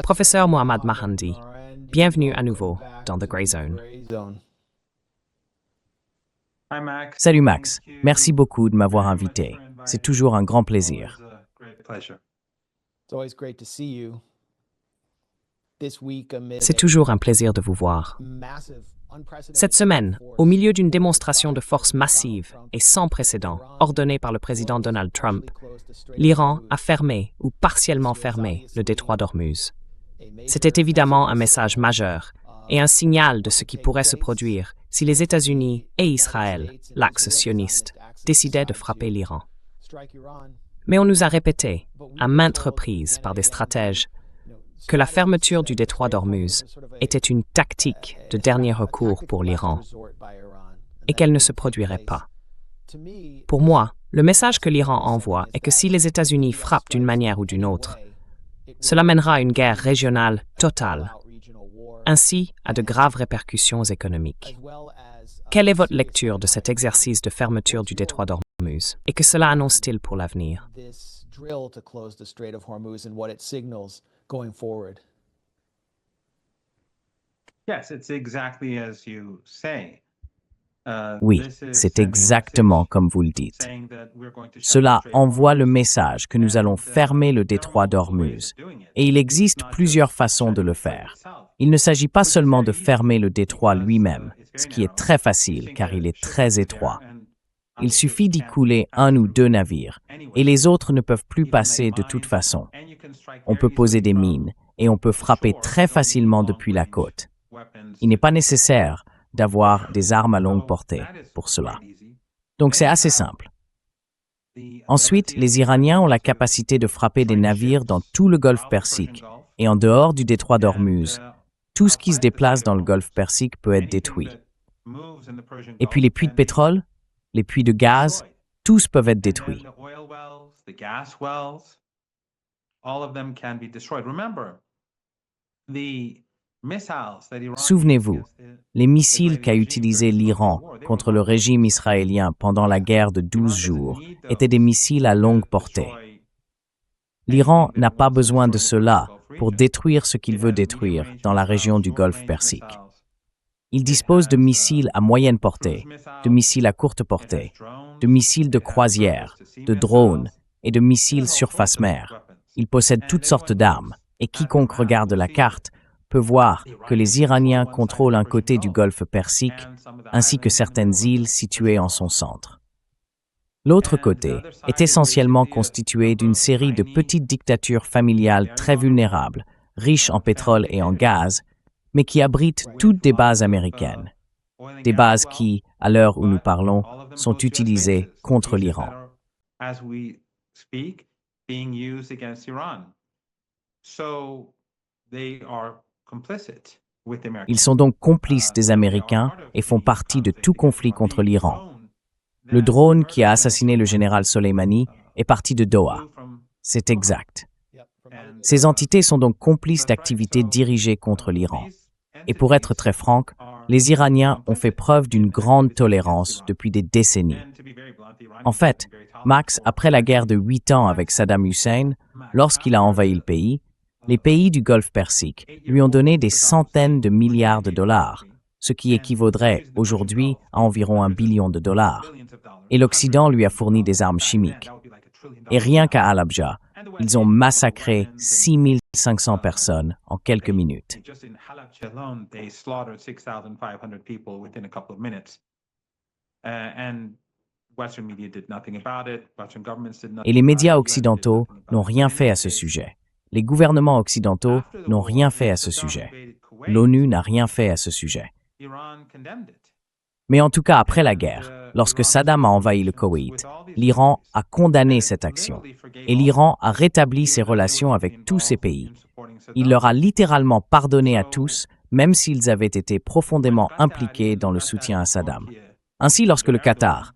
Professeur Mohammad Mahandi, bienvenue à nouveau dans The Grey Zone. Salut Max, merci beaucoup de m'avoir invité. C'est toujours un grand plaisir. C'est toujours un plaisir de vous voir. Cette semaine, au milieu d'une démonstration de force massive et sans précédent ordonnée par le président Donald Trump, l'Iran a fermé ou partiellement fermé le détroit d'Ormuz. C'était évidemment un message majeur et un signal de ce qui pourrait se produire si les États-Unis et Israël, l'axe sioniste, décidaient de frapper l'Iran. Mais on nous a répété, à maintes reprises par des stratèges, que la fermeture du détroit d'Ormuz était une tactique de dernier recours pour l'Iran et qu'elle ne se produirait pas. Pour moi, le message que l'Iran envoie est que si les États-Unis frappent d'une manière ou d'une autre, cela mènera à une guerre régionale totale, ainsi à de graves répercussions économiques. Quelle est votre lecture de cet exercice de fermeture du détroit d'Ormuz et que cela annonce-t-il pour l'avenir? Oui, c'est exactement comme vous le dites. Cela envoie le message que nous allons fermer le détroit d'Ormuz. Et il existe plusieurs façons de le faire. Il ne s'agit pas seulement de fermer le détroit lui-même, ce qui est très facile car il est très étroit. Il suffit d'y couler un ou deux navires, et les autres ne peuvent plus passer de toute façon. On peut poser des mines, et on peut frapper très facilement depuis la côte. Il n'est pas nécessaire d'avoir des armes à longue portée pour cela. Donc c'est assez simple. Ensuite, les Iraniens ont la capacité de frapper des navires dans tout le golfe Persique, et en dehors du détroit d'Ormuz, tout ce qui se déplace dans le golfe Persique peut être détruit. Et puis les puits de pétrole, les puits de gaz, tous peuvent être détruits. Souvenez-vous, les missiles qu'a utilisés l'Iran contre le régime israélien pendant la guerre de 12 jours étaient des missiles à longue portée. L'Iran n'a pas besoin de cela pour détruire ce qu'il veut détruire dans la région du golfe Persique. Il dispose de missiles à moyenne portée, de missiles à courte portée, de missiles de croisière, de drones et de missiles surface-mer. Il possède toutes sortes d'armes, et quiconque regarde la carte peut voir que les Iraniens contrôlent un côté du golfe Persique, ainsi que certaines îles situées en son centre. L'autre côté est essentiellement constitué d'une série de petites dictatures familiales très vulnérables, riches en pétrole et en gaz, mais qui abritent toutes des bases américaines. Des bases qui, à l'heure où nous parlons, sont utilisées contre l'Iran. Ils sont donc complices des Américains et font partie de tout conflit contre l'Iran. Le drone qui a assassiné le général Soleimani est parti de Doha. C'est exact. Ces entités sont donc complices d'activités dirigées contre l'Iran. Et pour être très franc, les Iraniens ont fait preuve d'une grande tolérance depuis des décennies. En fait, Max, après la guerre de 8 ans avec Saddam Hussein, lorsqu'il a envahi le pays, les pays du golfe Persique lui ont donné des centaines de milliards de dollars, ce qui équivaudrait aujourd'hui à environ $1 billion. Et l'Occident lui a fourni des armes chimiques. Et rien qu'à Halabja, ils ont massacré 6500 personnes en quelques minutes. Et les médias occidentaux n'ont rien fait à ce sujet. Les gouvernements occidentaux n'ont rien fait à ce sujet. L'ONU n'a rien fait à ce sujet. Mais en tout cas, après la guerre, lorsque Saddam a envahi le Koweït, l'Iran a condamné cette action. Et l'Iran a rétabli ses relations avec tous ces pays. Il leur a littéralement pardonné à tous, même s'ils avaient été profondément impliqués dans le soutien à Saddam. Ainsi, lorsque le Qatar,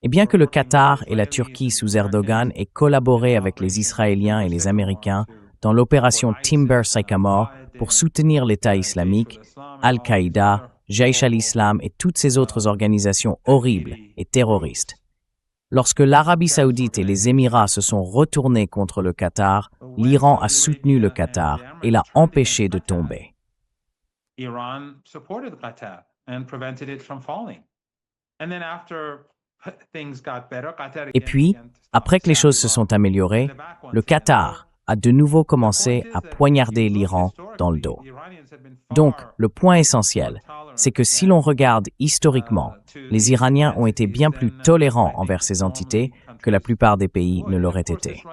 et bien que le Qatar et la Turquie sous Erdogan aient collaboré avec les Israéliens et les Américains dans l'opération Timber Sycamore pour soutenir l'État islamique, Al-Qaïda, Jaish al-Islam et toutes ces autres organisations horribles et terroristes, Lorsque l'Arabie saoudite et les Émirats se sont retournés contre le Qatar, l'Iran a soutenu le Qatar et l'a empêché de tomber. Iran supported the Qatar and prevented it from falling. And then after things got better, Qatar Et puis, après que les choses se sont améliorées, le Qatar a de nouveau commencé à poignarder l'Iran dans le dos. Donc, le point essentiel, c'est que si l'on regarde historiquement, les Iraniens ont été bien plus tolérants envers ces entités que la plupart des pays ne l'auraient été.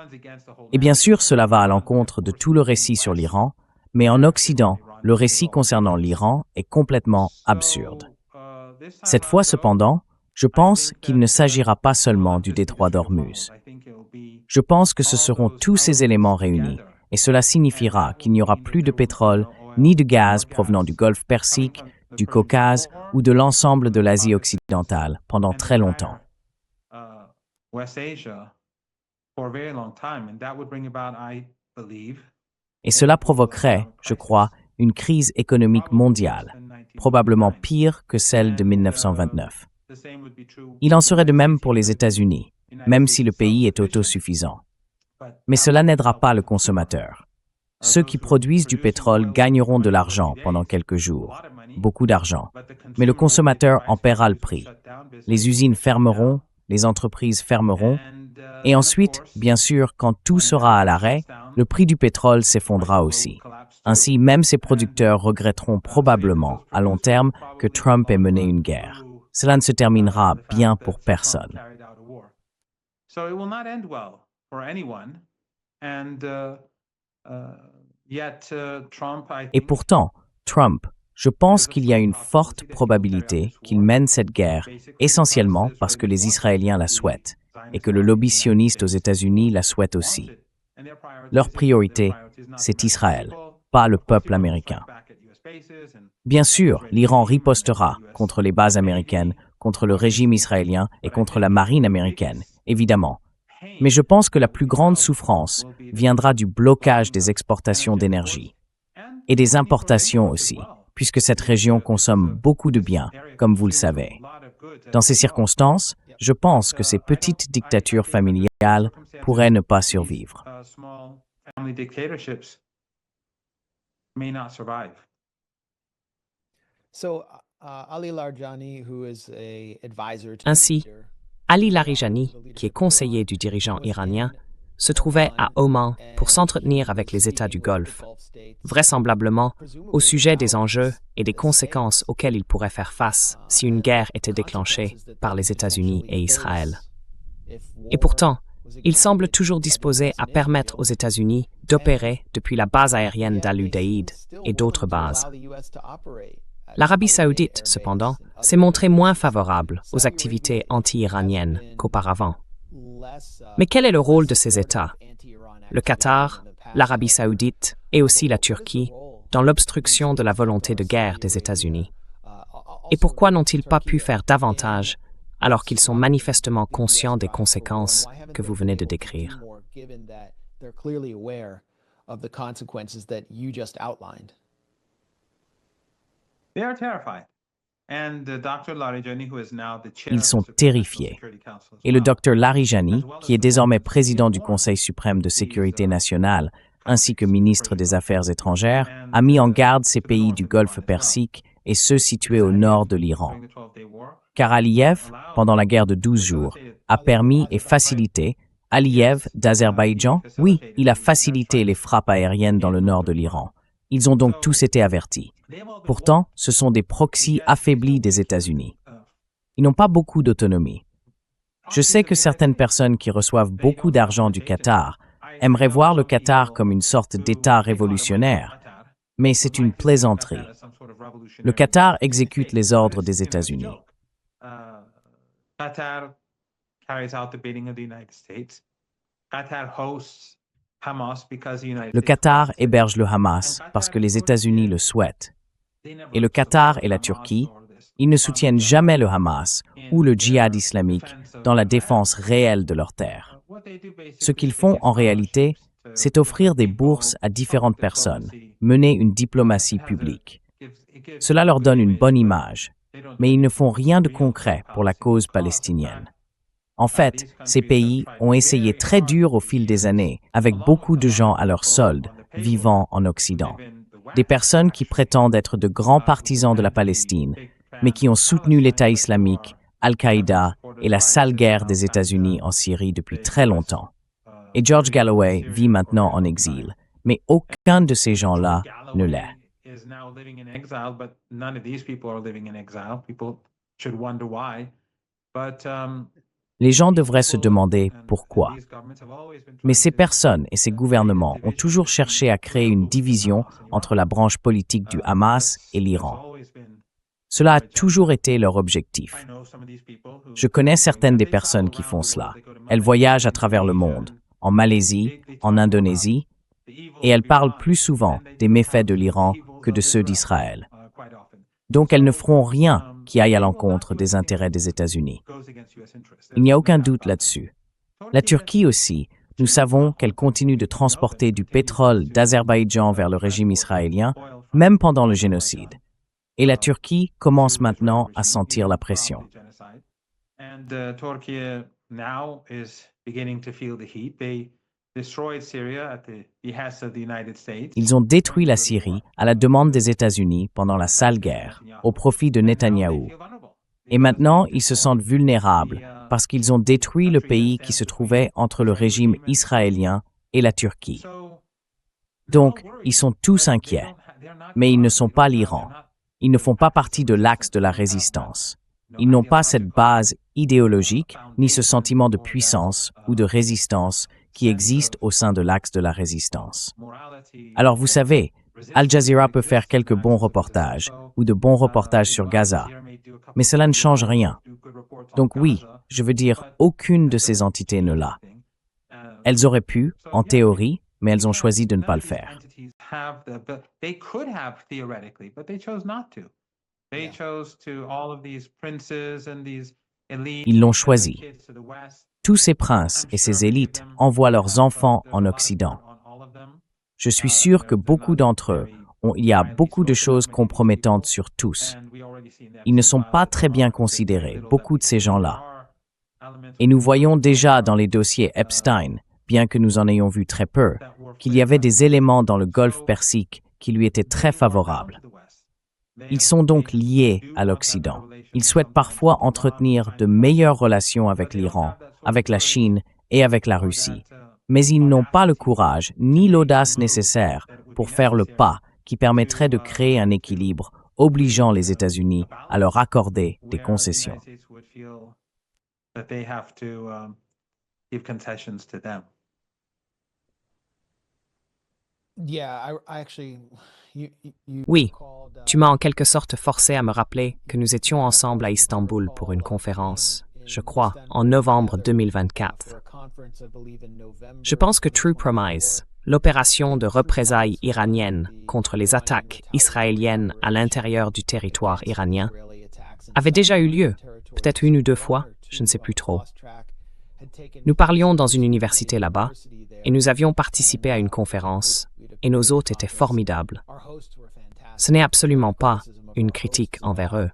Et bien sûr, cela va à l'encontre de tout le récit sur l'Iran, mais en Occident, le récit concernant l'Iran est complètement absurde. Cette fois, cependant, je pense qu'il ne s'agira pas seulement du détroit d'Ormuz. Je pense que ce seront tous ces éléments réunis, et cela signifiera qu'il n'y aura plus de pétrole ni de gaz provenant du Golfe Persique, du Caucase ou de l'ensemble de l'Asie occidentale pendant très longtemps. Et cela provoquerait, je crois, une crise économique mondiale, probablement pire que celle de 1929. Il en serait de même pour les États-Unis, même si le pays est autosuffisant. Mais cela n'aidera pas le consommateur. Ceux qui produisent du pétrole gagneront de l'argent pendant quelques jours, beaucoup d'argent, mais le consommateur en paiera le prix. Les usines fermeront, les entreprises fermeront, et ensuite, bien sûr, quand tout sera à l'arrêt, le prix du pétrole s'effondrera aussi. Ainsi, même ces producteurs regretteront probablement, à long terme, que Trump ait mené une guerre. Cela ne se terminera bien pour personne. Et pourtant, Trump, je pense qu'il y a une forte probabilité qu'il mène cette guerre essentiellement parce que les Israéliens la souhaitent et que le lobby sioniste aux États-Unis la souhaite aussi. Leur priorité, c'est Israël, pas le peuple américain. Bien sûr, l'Iran ripostera contre les bases américaines, contre le régime israélien et contre la marine américaine, évidemment. Mais je pense que la plus grande souffrance viendra du blocage des exportations d'énergie et des importations aussi, puisque cette région consomme beaucoup de biens, comme vous le savez. Dans ces circonstances, je pense que ces petites dictatures familiales pourraient ne pas survivre. Ainsi, Ali Larijani, qui est conseiller du dirigeant iranien, se trouvait à Oman pour s'entretenir avec les États du Golfe, vraisemblablement au sujet des enjeux et des conséquences auxquelles il pourrait faire face si une guerre était déclenchée par les États-Unis et Israël. Et pourtant, il semble toujours disposé à permettre aux États-Unis d'opérer depuis la base aérienne d'Al-Udeid et d'autres bases. L'Arabie saoudite, cependant, s'est montrée moins favorable aux activités anti-iraniennes qu'auparavant. Mais quel est le rôle de ces États, le Qatar, l'Arabie saoudite et aussi la Turquie, dans l'obstruction de la volonté de guerre des États-Unis? Et pourquoi n'ont-ils pas pu faire davantage alors qu'ils sont manifestement conscients des conséquences que vous venez de décrire? Ils sont terrifiés. Et le Dr Larijani, qui est désormais président du Conseil suprême de sécurité nationale, ainsi que ministre des Affaires étrangères, a mis en garde ces pays du Golfe Persique et ceux situés au nord de l'Iran. Car Aliyev, pendant la guerre de 12 jours, a permis et facilité, Aliyev d'Azerbaïdjan, oui, il a facilité les frappes aériennes dans le nord de l'Iran. Ils ont donc tous été avertis. Pourtant, ce sont des proxys affaiblis des États-Unis. Ils n'ont pas beaucoup d'autonomie. Je sais que certaines personnes qui reçoivent beaucoup d'argent du Qatar aimeraient voir le Qatar comme une sorte d'État révolutionnaire, mais c'est une plaisanterie. Le Qatar exécute les ordres des États-Unis. Le Qatar héberge le Hamas parce que les États-Unis le souhaitent. Et le Qatar et la Turquie, ils ne soutiennent jamais le Hamas ou le djihad islamique dans la défense réelle de leurs terres. Ce qu'ils font en réalité, c'est offrir des bourses à différentes personnes, mener une diplomatie publique. Cela leur donne une bonne image, mais ils ne font rien de concret pour la cause palestinienne. En fait, ces pays ont essayé très dur au fil des années, avec beaucoup de gens à leur solde, vivant en Occident. Des personnes qui prétendent être de grands partisans de la Palestine, mais qui ont soutenu l'État islamique, Al-Qaïda et la sale guerre des États-Unis en Syrie depuis très longtemps. Et George Galloway vit maintenant en exil, mais aucun de ces gens-là ne l'est. Les gens devraient se demander pourquoi. Mais ces personnes et ces gouvernements ont toujours cherché à créer une division entre la branche politique du Hamas et l'Iran. Cela a toujours été leur objectif. Je connais certaines des personnes qui font cela. Elles voyagent à travers le monde, en Malaisie, en Indonésie, et elles parlent plus souvent des méfaits de l'Iran que de ceux d'Israël. Donc elles ne feront rien qui aille à l'encontre des intérêts des États-Unis. Il n'y a aucun doute là-dessus. La Turquie aussi, nous savons qu'elle continue de transporter du pétrole d'Azerbaïdjan vers le régime israélien, même pendant le génocide. Et la Turquie commence maintenant à sentir la pression. Ils ont détruit la Syrie à la demande des États-Unis pendant la sale guerre, au profit de Netanyahou. Et maintenant, ils se sentent vulnérables parce qu'ils ont détruit le pays qui se trouvait entre le régime israélien et la Turquie. Donc, ils sont tous inquiets, mais ils ne sont pas l'Iran. Ils ne font pas partie de l'axe de la résistance. Ils n'ont pas cette base idéologique ni ce sentiment de puissance ou de résistance qui existe au sein de l'axe de la résistance. Alors vous savez, Al Jazeera peut faire quelques bons reportages ou de bons reportages sur Gaza, mais cela ne change rien. Donc oui, je veux dire, aucune de ces entités ne l'a. Elles auraient pu, en théorie, mais elles ont choisi de ne pas le faire. Ils l'ont choisi. Tous ces princes et ces élites envoient leurs enfants en Occident. Je suis sûr que beaucoup d'entre eux il y a beaucoup de choses compromettantes sur tous. Ils ne sont pas très bien considérés, beaucoup de ces gens-là. Et nous voyons déjà dans les dossiers Epstein, bien que nous en ayons vu très peu, qu'il y avait des éléments dans le Golfe Persique qui lui étaient très favorables. Ils sont donc liés à l'Occident. Ils souhaitent parfois entretenir de meilleures relations avec l'Iran, avec la Chine et avec la Russie. Mais ils n'ont pas le courage ni l'audace nécessaire pour faire le pas qui permettrait de créer un équilibre obligeant les États-Unis à leur accorder des concessions. Oui, tu m'as en quelque sorte forcé à me rappeler que nous étions ensemble à Istanbul pour une conférence, je crois, en novembre 2024. Je pense que True Promise, l'opération de représailles iranienne contre les attaques israéliennes à l'intérieur du territoire iranien, avait déjà eu lieu, peut-être une ou deux fois, je ne sais plus trop. Nous parlions dans une université là-bas, et nous avions participé à une conférence, et nos hôtes étaient formidables. Ce n'est absolument pas une critique envers eux,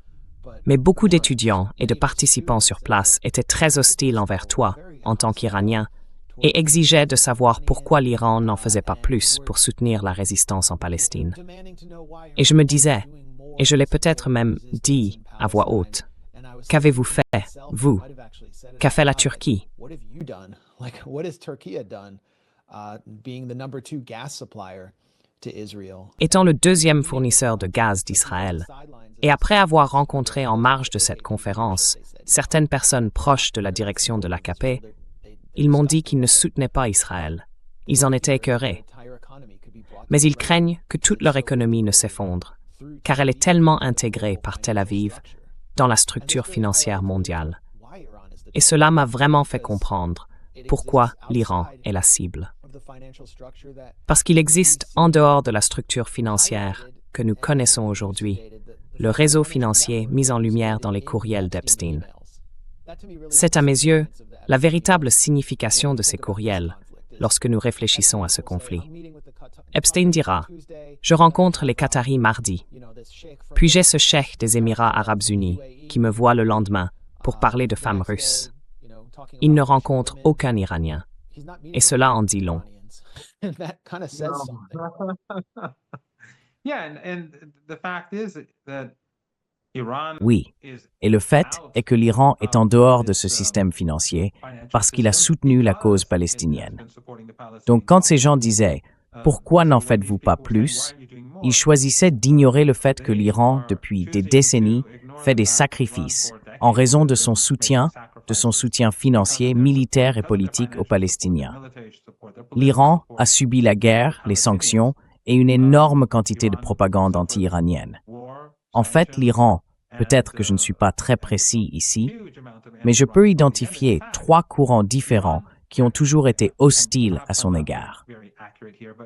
mais beaucoup d'étudiants et de participants sur place étaient très hostiles envers toi, en tant qu'Iranien, et exigeaient de savoir pourquoi l'Iran n'en faisait pas plus pour soutenir la résistance en Palestine. Et je me disais, et je l'ai peut-être même dit à voix haute, qu'avez-vous fait, vous? Qu'a fait la Turquie? Étant le deuxième fournisseur de gaz d'Israël, et après avoir rencontré en marge de cette conférence certaines personnes proches de la direction de l'AKP, ils m'ont dit qu'ils ne soutenaient pas Israël. Ils en étaient écœurés. Mais ils craignent que toute leur économie ne s'effondre, car elle est tellement intégrée par Tel Aviv dans la structure financière mondiale. Et cela m'a vraiment fait comprendre pourquoi l'Iran est la cible. Parce qu'il existe en dehors de la structure financière que nous connaissons aujourd'hui, le réseau financier mis en lumière dans les courriels d'Epstein. C'est à mes yeux la véritable signification de ces courriels lorsque nous réfléchissons à ce conflit. Epstein dira « Je rencontre les Qataris mardi, puis j'ai ce cheikh des Émirats arabes unis qui me voit le lendemain pour parler de femmes russes. Il ne rencontre aucun Iranien. Et cela en dit long. Oui, et le fait est que l'Iran est en dehors de ce système financier parce qu'il a soutenu la cause palestinienne. Donc quand ces gens disaient « Pourquoi n'en faites-vous pas plus ?», ils choisissaient d'ignorer le fait que l'Iran, depuis des décennies, fait des sacrifices en raison de son soutien financier, militaire et politique aux Palestiniens. L'Iran a subi la guerre, les sanctions et une énorme quantité de propagande anti-iranienne. En fait, l'Iran, peut-être que je ne suis pas très précis ici, mais je peux identifier 3 courants différents qui ont toujours été hostiles à son égard.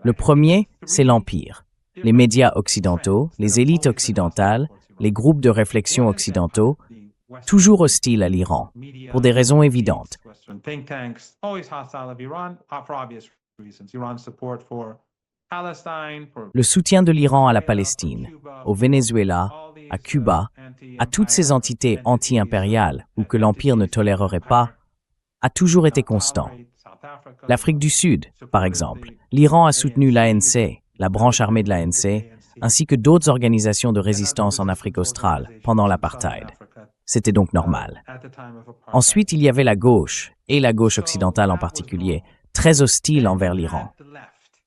Le premier, c'est l'Empire. Les médias occidentaux, les élites occidentales, les groupes de réflexion occidentaux, toujours hostiles à l'Iran, pour des raisons évidentes. Le soutien de l'Iran à la Palestine, au Venezuela, à Cuba, à toutes ces entités anti-impériales ou que l'Empire ne tolérerait pas, a toujours été constant. L'Afrique du Sud, par exemple, l'Iran a soutenu l'ANC, la branche armée de l'ANC, ainsi que d'autres organisations de résistance en Afrique australe pendant l'apartheid. C'était donc normal. Ensuite, il y avait la gauche, et la gauche occidentale en particulier, très hostile envers l'Iran.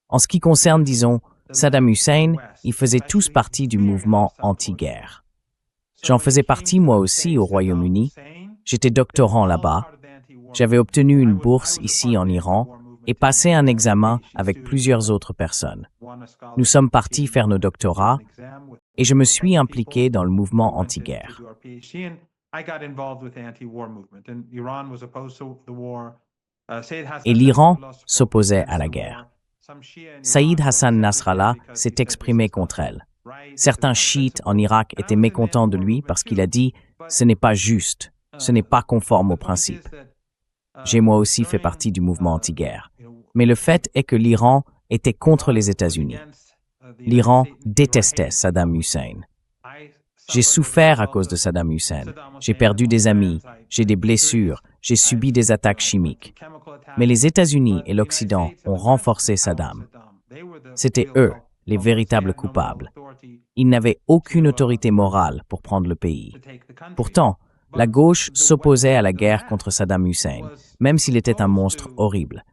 En ce qui concerne, disons, Saddam Hussein, ils faisaient tous partie du mouvement anti-guerre. J'en faisais partie moi aussi au Royaume-Uni. J'étais doctorant là-bas. J'avais obtenu une bourse ici en Iran et passé un examen avec plusieurs autres personnes. Nous sommes partis faire nos doctorats et je me suis impliqué dans le mouvement anti-guerre. Et l'Iran s'opposait à la guerre. Saïd Hassan Nasrallah s'est exprimé contre elle. Certains chiites en Irak étaient mécontents de lui parce qu'il a dit « ce n'est pas juste, ce n'est pas conforme aux principes ». J'ai moi aussi fait partie du mouvement anti-guerre. Mais le fait est que l'Iran était contre les États-Unis. L'Iran détestait Saddam Hussein. J'ai souffert à cause de Saddam Hussein. J'ai perdu des amis, j'ai des blessures, j'ai subi des attaques chimiques. Mais les États-Unis et l'Occident ont renforcé Saddam. C'étaient eux, les véritables coupables. Ils n'avaient aucune autorité morale pour prendre le pays. Pourtant, la gauche s'opposait à la guerre contre Saddam Hussein, même s'il était un monstre horrible.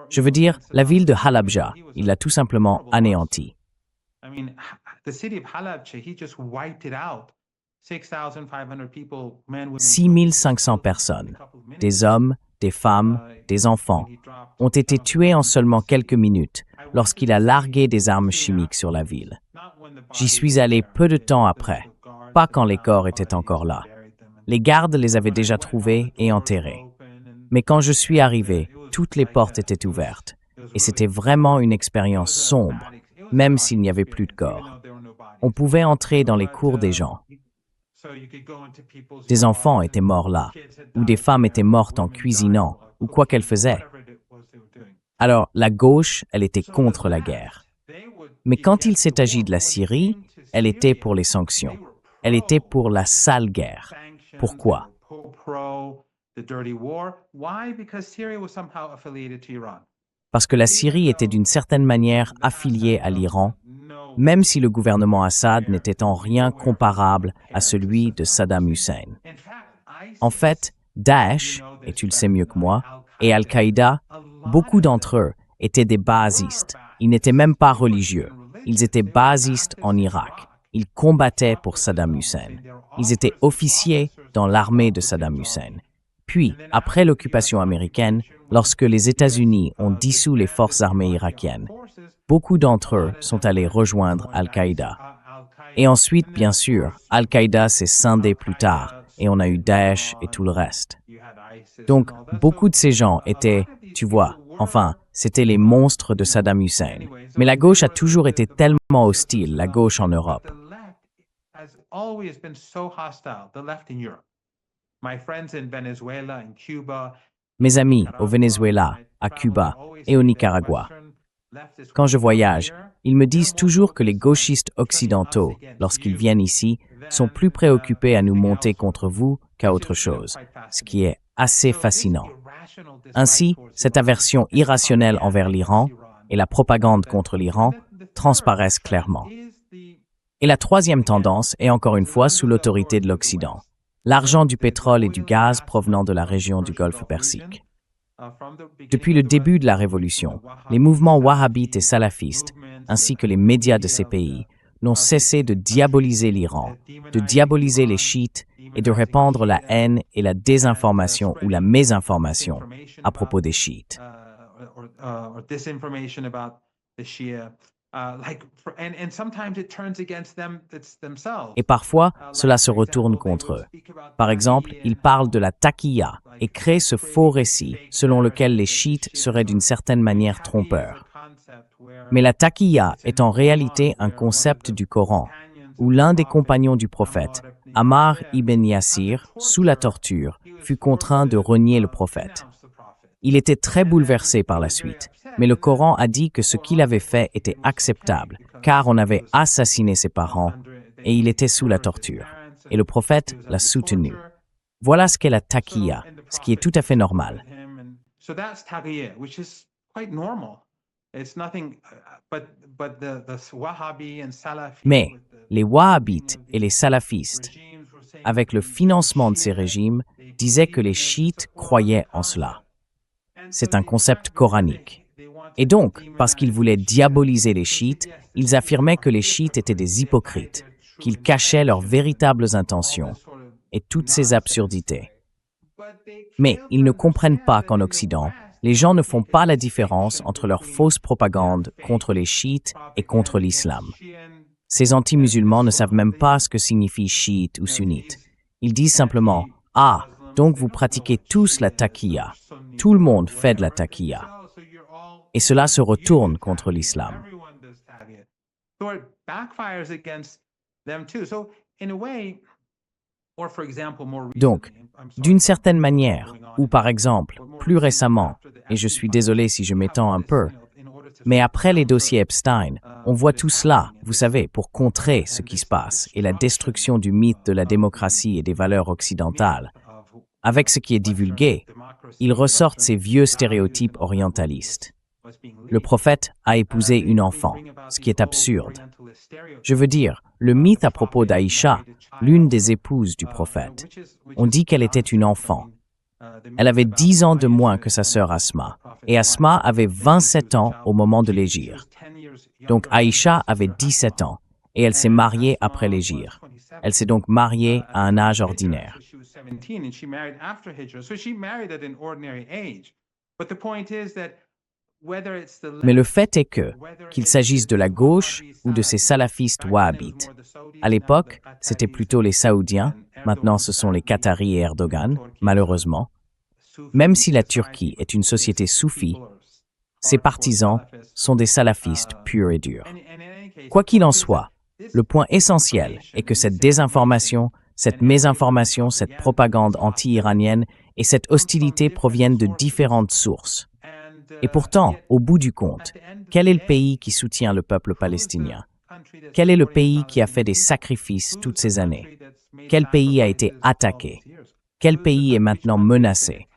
Je veux dire, la ville de Halabja, il l'a tout simplement anéantie. 6500 personnes, des hommes, des femmes, des enfants, ont été tués en seulement quelques minutes lorsqu'il a largué des armes chimiques sur la ville. J'y suis allé peu de temps après, pas quand les corps étaient encore là. Les gardes les avaient déjà trouvés et enterrés. Mais quand je suis arrivé, toutes les portes étaient ouvertes. Et c'était vraiment une expérience sombre, même s'il n'y avait plus de corps. On pouvait entrer dans les cours des gens. Des enfants étaient morts là, ou des femmes étaient mortes en cuisinant, ou quoi qu'elles faisaient. Alors, la gauche, elle était contre la guerre. Mais quand il s'est agi de la Syrie, elle était pour les sanctions. Elle était pour la sale guerre. Pourquoi? Parce que la Syrie était d'une certaine manière affiliée à l'Iran, même si le gouvernement Assad n'était en rien comparable à celui de Saddam Hussein. En fait, Daesh, et tu le sais mieux que moi, et Al-Qaïda, beaucoup d'entre eux étaient des baasistes. Ils n'étaient même pas religieux. Ils étaient baasistes en Irak. Ils combattaient pour Saddam Hussein. Ils étaient officiers dans l'armée de Saddam Hussein. Puis, après l'occupation américaine, lorsque les États-Unis ont dissous les forces armées irakiennes, beaucoup d'entre eux sont allés rejoindre Al-Qaïda. Et ensuite, bien sûr, Al-Qaïda s'est scindé plus tard, et on a eu Daesh et tout le reste. Donc, beaucoup de ces gens étaient, tu vois, enfin, c'étaient les monstres de Saddam Hussein. Mais la gauche a toujours été tellement hostile, la gauche en Europe. Mes amis au Venezuela, à Cuba et au Nicaragua. Quand je voyage, ils me disent toujours que les gauchistes occidentaux, lorsqu'ils viennent ici, sont plus préoccupés à nous monter contre vous qu'à autre chose, ce qui est assez fascinant. Ainsi, cette aversion irrationnelle envers l'Iran et la propagande contre l'Iran transparaissent clairement. Et la troisième tendance est encore une fois sous l'autorité de l'Occident. L'argent du pétrole et du gaz provenant de la région du Golfe Persique. Depuis le début de la Révolution, les mouvements wahhabites et salafistes, ainsi que les médias de ces pays, n'ont cessé de diaboliser l'Iran, de diaboliser les chiites et de répandre la haine et la désinformation ou la mésinformation à propos des chiites. Et parfois, cela se retourne contre eux. Par exemple, ils parlent de la taqiyya et créent ce faux récit selon lequel les chiites seraient d'une certaine manière trompeurs. Mais la taqiyya est en réalité un concept du Coran, où l'un des compagnons du prophète, Ammar ibn Yasir, sous la torture, fut contraint de renier le prophète. Il était très bouleversé par la suite, mais le Coran a dit que ce qu'il avait fait était acceptable, car on avait assassiné ses parents et il était sous la torture. Et le prophète l'a soutenu. Voilà ce qu'est la taqiyya, ce qui est tout à fait normal. Mais les wahhabites et les salafistes, avec le financement de ces régimes, disaient que les chiites croyaient en cela. C'est un concept coranique. Et donc, parce qu'ils voulaient diaboliser les chiites, ils affirmaient que les chiites étaient des hypocrites, qu'ils cachaient leurs véritables intentions et toutes ces absurdités. Mais ils ne comprennent pas qu'en Occident, les gens ne font pas la différence entre leur fausse propagande contre les chiites et contre l'islam. Ces anti-musulmans ne savent même pas ce que signifie chiite ou sunnite. Ils disent simplement « Ah, donc vous pratiquez tous la taqiyya. Tout le monde fait de la taqiyya. » Et cela se retourne contre l'islam. Donc, d'une certaine manière, ou par exemple, plus récemment, et je suis désolé si je m'étends un peu, mais après les dossiers Epstein, on voit tout cela, vous savez, pour contrer ce qui se passe et la destruction du mythe de la démocratie et des valeurs occidentales. Avec ce qui est divulgué, ils ressortent ces vieux stéréotypes orientalistes. Le prophète a épousé une enfant, ce qui est absurde. Je veux dire, le mythe à propos d'Aïcha, l'une des épouses du prophète, on dit qu'elle était une enfant. Elle avait 10 ans de moins que sa sœur Asma, et Asma avait 27 ans au moment de l'hégire. Donc Aïcha avait 17 ans, et elle s'est mariée après l'hégire. Elle s'est donc mariée à un âge ordinaire. Mais le fait est que, qu'il s'agisse de la gauche ou de ces salafistes wahhabites, à l'époque, c'était plutôt les Saoudiens, maintenant ce sont les Qataris et Erdogan, malheureusement. Même si la Turquie est une société soufie, ses partisans sont des salafistes purs et durs. Quoi qu'il en soit, le point essentiel est que cette désinformation, cette mésinformation, cette propagande anti-iranienne et cette hostilité proviennent de différentes sources. Et pourtant, au bout du compte, quel est le pays qui soutient le peuple palestinien? Quel est le pays qui a fait des sacrifices toutes ces années? Quel pays a été attaqué? Quel pays est maintenant menacé?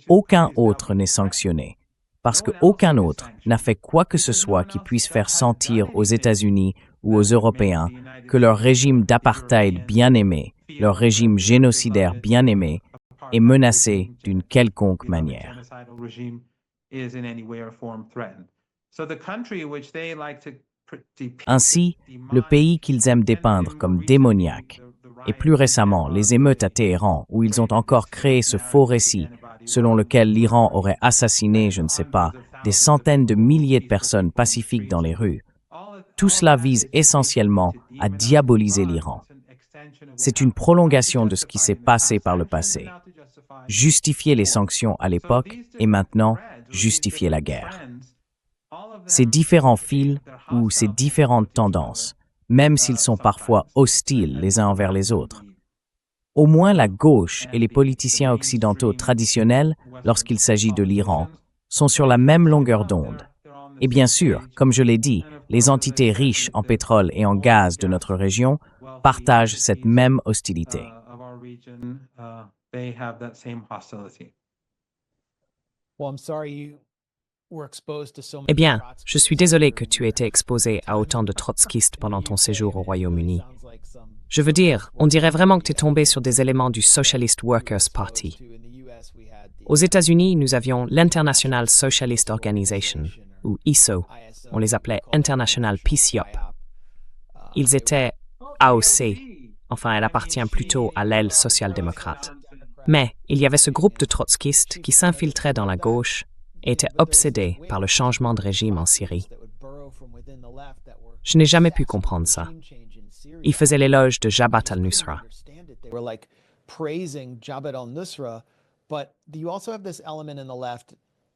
Aucun autre n'est sanctionné, parce qu'aucun autre n'a fait quoi que ce soit qui puisse faire sentir aux États-Unis ou aux Européens que leur régime d'apartheid bien-aimé, leur régime génocidaire bien-aimé, est menacé d'une quelconque manière. Ainsi, le pays qu'ils aiment dépeindre comme démoniaque, et plus récemment les émeutes à Téhéran où ils ont encore créé ce faux récit selon lequel l'Iran aurait assassiné, je ne sais pas, des centaines de milliers de personnes pacifiques dans les rues, tout cela vise essentiellement à diaboliser l'Iran. C'est une prolongation de ce qui s'est passé par le passé. Justifier les sanctions à l'époque et maintenant justifier la guerre. Ces différents fils ou ces différentes tendances, même s'ils sont parfois hostiles les uns envers les autres, au moins la gauche et les politiciens occidentaux traditionnels, lorsqu'il s'agit de l'Iran, sont sur la même longueur d'onde. Et bien sûr, comme je l'ai dit, les entités riches en pétrole et en gaz de notre région partagent cette même hostilité. Eh bien, je suis désolé que tu aies été exposé à autant de trotskistes pendant ton séjour au Royaume-Uni. Je veux dire, on dirait vraiment que tu es tombé sur des éléments du Socialist Workers' Party. Aux États-Unis, nous avions l'International Socialist Organization, ou ISO. On les appelait International Peace Yup. Ils étaient AOC. Enfin, elle appartient plutôt à l'aile social-démocrate. Mais il y avait ce groupe de trotskistes qui s'infiltrait dans la gauche et était obsédé par le changement de régime en Syrie. Je n'ai jamais pu comprendre ça. Ils faisaient l'éloge de Jabhat al-Nusra.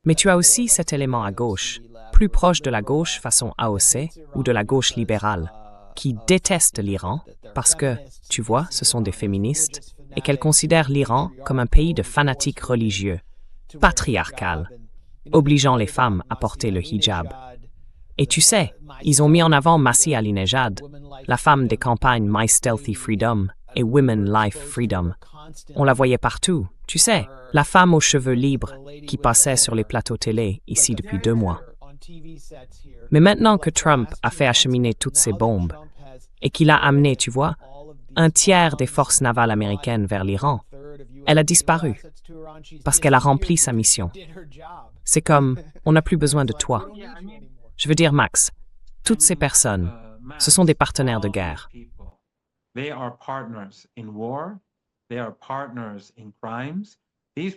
Mais tu as aussi cet élément à gauche, plus proche de la gauche façon AOC ou de la gauche libérale, qui déteste l'Iran parce que, tu vois, ce sont des féministes et qu'elles considèrent l'Iran comme un pays de fanatiques religieux, patriarcal, obligeant les femmes à porter le hijab. Et tu sais, ils ont mis en avant Masih Alinejad, la femme des campagnes My Stealthy Freedom et Women Life Freedom. On la voyait partout, tu sais, la femme aux cheveux libres qui passait sur les plateaux télé ici depuis 2 mois. Mais maintenant que Trump a fait acheminer toutes ces bombes et qu'il a amené, tu vois, un tiers des forces navales américaines vers l'Iran, elle a disparu parce qu'elle a rempli sa mission. C'est comme, on n'a plus besoin de toi. Je veux dire, Max, toutes ces personnes, ce sont des partenaires de guerre.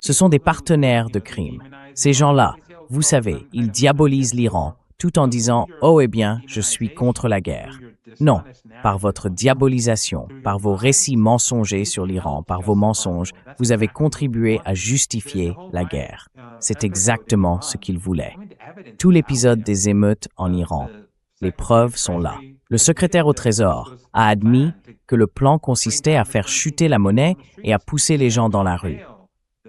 Ce sont des partenaires de crime. Ces gens-là, vous savez, ils diabolisent l'Iran tout en disant « Oh, eh bien, je suis contre la guerre ». Non, par votre diabolisation, par vos récits mensongers sur l'Iran, par vos mensonges, vous avez contribué à justifier la guerre. C'est exactement ce qu'ils voulaient. Tout l'épisode des émeutes en Iran, les preuves sont là. Le secrétaire au Trésor a admis que le plan consistait à faire chuter la monnaie et à pousser les gens dans la rue.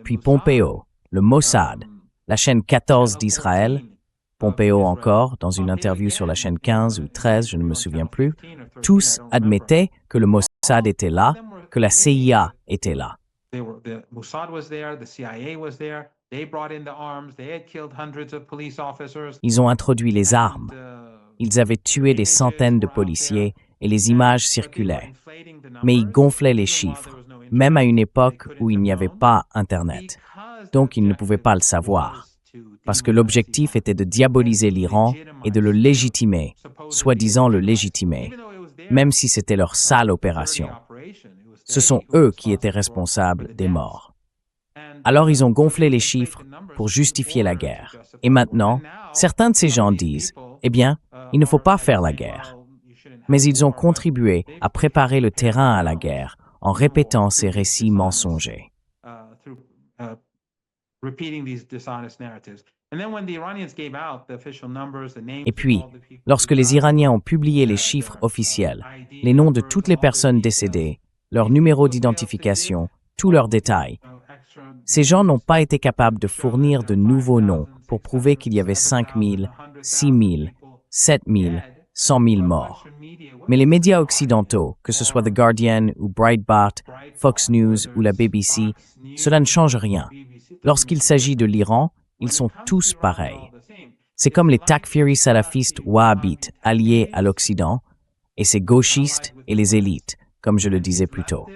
Puis Pompeo, le Mossad, la chaîne 14 d'Israël, Pompeo encore, dans une interview sur la chaîne 15 ou 13, je ne me souviens plus, tous admettaient que le Mossad était là, que la CIA était là. Ils ont introduit les armes. Ils avaient tué des centaines de policiers et les images circulaient. Mais ils gonflaient les chiffres, même à une époque où il n'y avait pas Internet. Donc ils ne pouvaient pas le savoir. Parce que l'objectif était de diaboliser l'Iran et de le légitimer, soi-disant le légitimer, même si c'était leur sale opération. Ce sont eux qui étaient responsables des morts. Alors ils ont gonflé les chiffres pour justifier la guerre. Et maintenant, certains de ces gens disent, eh bien, il ne faut pas faire la guerre. Mais ils ont contribué à préparer le terrain à la guerre en répétant ces récits mensongers. Et puis, lorsque les Iraniens ont publié les chiffres officiels, les noms de toutes les personnes décédées, leur numéro d'identification, tous leurs détails, ces gens n'ont pas été capables de fournir de nouveaux noms pour prouver qu'il y avait 5 000, 6 000, 7 000, 100 000 morts. Mais les médias occidentaux, que ce soit The Guardian ou Breitbart, Fox News ou la BBC, cela ne change rien. Lorsqu'il s'agit de l'Iran, ils sont tous pareils. C'est comme les Takfiri salafistes wahhabites alliés à l'Occident, et ces gauchistes et les élites, comme je le disais plus tôt.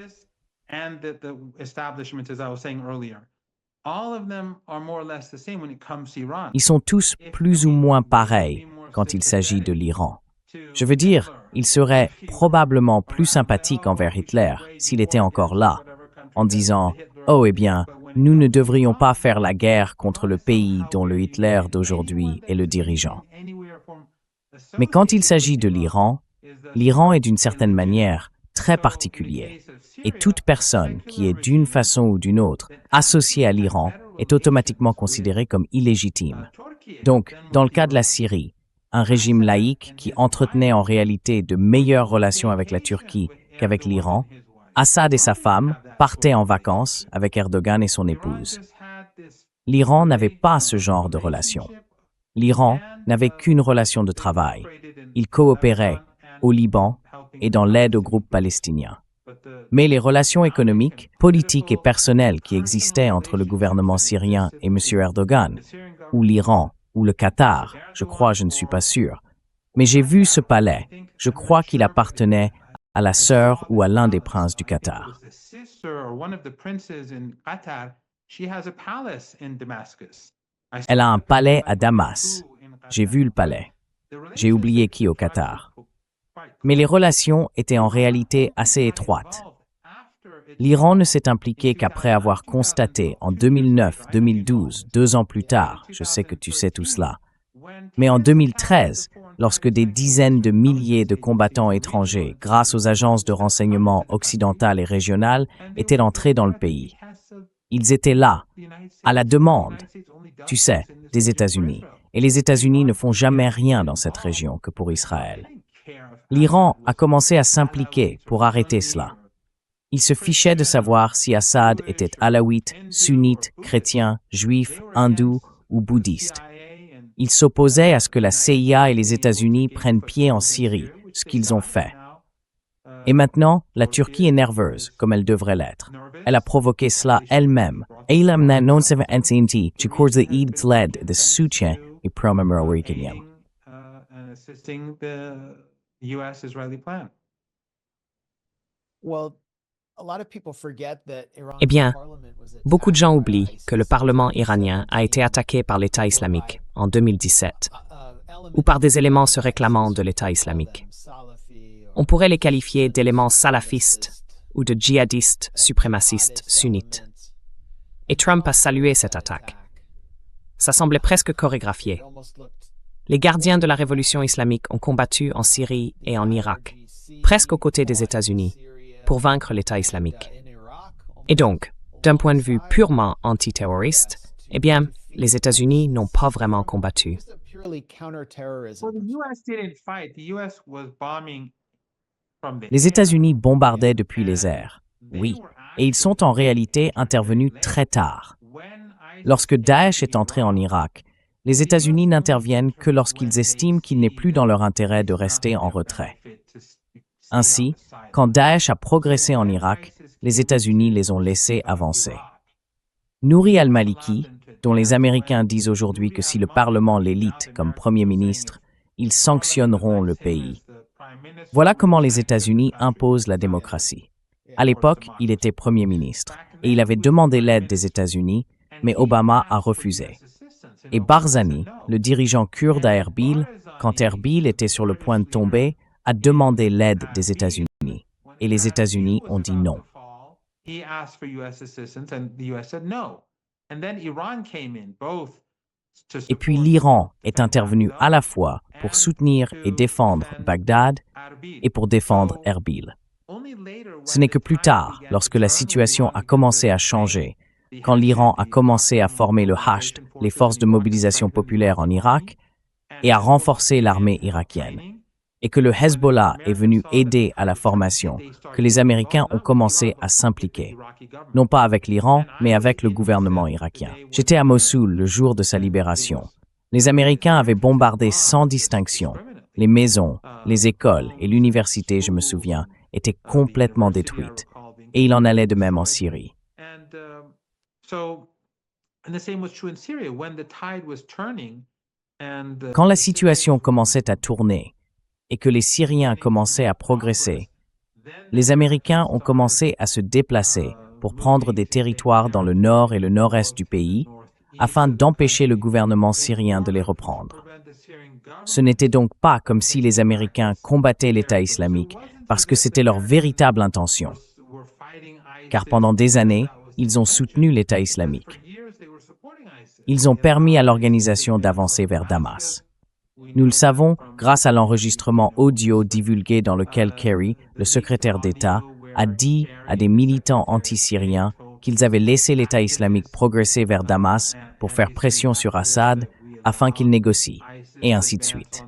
Ils sont tous plus ou moins pareils quand il s'agit de l'Iran. Je veux dire, ils seraient probablement plus sympathiques envers Hitler s'il était encore là, en disant « Oh, eh bien, nous ne devrions pas faire la guerre contre le pays dont le Hitler d'aujourd'hui est le dirigeant. » Mais quand il s'agit de l'Iran, l'Iran est d'une certaine manière très particulier. Et toute personne qui est d'une façon ou d'une autre associée à l'Iran est automatiquement considérée comme illégitime. Donc, dans le cas de la Syrie, un régime laïque qui entretenait en réalité de meilleures relations avec la Turquie qu'avec l'Iran, Assad et sa femme partaient en vacances avec Erdogan et son épouse. L'Iran n'avait pas ce genre de relation. L'Iran n'avait qu'une relation de travail. Il coopérait au Liban et dans l'aide aux groupes palestiniens. Mais les relations économiques, politiques et personnelles qui existaient entre le gouvernement syrien et M. Erdogan, ou l'Iran, ou le Qatar, je ne suis pas sûr. Mais j'ai vu ce palais. Je crois qu'il appartenait à la sœur ou à l'un des princes du Qatar. Elle a un palais à Damas. J'ai vu le palais. J'ai oublié qui au Qatar. Mais les relations étaient en réalité assez étroites. L'Iran ne s'est impliqué qu'après avoir constaté en 2009-2012, 2 ans plus tard, je sais que tu sais tout cela, mais en 2013, lorsque des dizaines de milliers de combattants étrangers, grâce aux agences de renseignement occidentales et régionales, étaient entrés dans le pays. Ils étaient là, à la demande, tu sais, des États-Unis. Et les États-Unis ne font jamais rien dans cette région que pour Israël. L'Iran a commencé à s'impliquer pour arrêter cela. Il se fichait de savoir si Assad était alaouite, sunnite, chrétien, juif, hindou ou bouddhiste. Il s'opposait à ce que la CIA et les États-Unis prennent pied en Syrie, ce qu'ils ont fait. Et maintenant, la Turquie est nerveuse, comme elle devrait l'être. Elle a provoqué cela elle-même. Eylem na non se NCNT, tu cours de led de soutien et pro-américain. Eh bien, beaucoup de gens oublient que le Parlement iranien a été attaqué par l'État islamique en 2017, ou par des éléments se réclamant de l'État islamique. On pourrait les qualifier d'éléments salafistes ou de djihadistes suprémacistes sunnites. Et Trump a salué cette attaque. Ça semblait presque chorégraphié. Les gardiens de la révolution islamique ont combattu en Syrie et en Irak, presque aux côtés des États-Unis, pour vaincre l'État islamique. Et donc, d'un point de vue purement antiterroriste, eh bien, les États-Unis n'ont pas vraiment combattu. Les États-Unis bombardaient depuis les airs, oui, et ils sont en réalité intervenus très tard. Lorsque Daesh est entré en Irak, les États-Unis n'interviennent que lorsqu'ils estiment qu'il n'est plus dans leur intérêt de rester en retrait. Ainsi, quand Daesh a progressé en Irak, les États-Unis les ont laissés avancer. Nouri al-Maliki, dont les Américains disent aujourd'hui que si le Parlement l'élite comme Premier ministre, ils sanctionneront le pays. Voilà comment les États-Unis imposent la démocratie. À l'époque, il était Premier ministre et il avait demandé l'aide des États-Unis, mais Obama a refusé. Et Barzani, le dirigeant kurde à Erbil, quand Erbil était sur le point de tomber, a demandé l'aide des États-Unis. Et les États-Unis ont dit non. Et puis l'Iran est intervenu à la fois pour soutenir et défendre Bagdad et pour défendre Erbil. Ce n'est que plus tard, lorsque la situation a commencé à changer, quand l'Iran a commencé à former le Hasht, les forces de mobilisation populaire en Irak, et à renforcer l'armée irakienne, et que le Hezbollah est venu aider à la formation, que les Américains ont commencé à s'impliquer. Non pas avec l'Iran, mais avec le gouvernement irakien. J'étais à Mossoul le jour de sa libération. Les Américains avaient bombardé sans distinction. Les maisons, les écoles et l'université, je me souviens, étaient complètement détruites. Et il en allait de même en Syrie. Quand la situation commençait à tourner et que les Syriens commençaient à progresser, les Américains ont commencé à se déplacer pour prendre des territoires dans le nord et le nord-est du pays afin d'empêcher le gouvernement syrien de les reprendre. Ce n'était donc pas comme si les Américains combattaient l'État islamique parce que c'était leur véritable intention. Car pendant des années, ils ont soutenu l'État islamique. Ils ont permis à l'organisation d'avancer vers Damas. Nous le savons grâce à l'enregistrement audio divulgué dans lequel Kerry, le secrétaire d'État, a dit à des militants anti-syriens qu'ils avaient laissé l'État islamique progresser vers Damas pour faire pression sur Assad afin qu'il négocie, et ainsi de suite.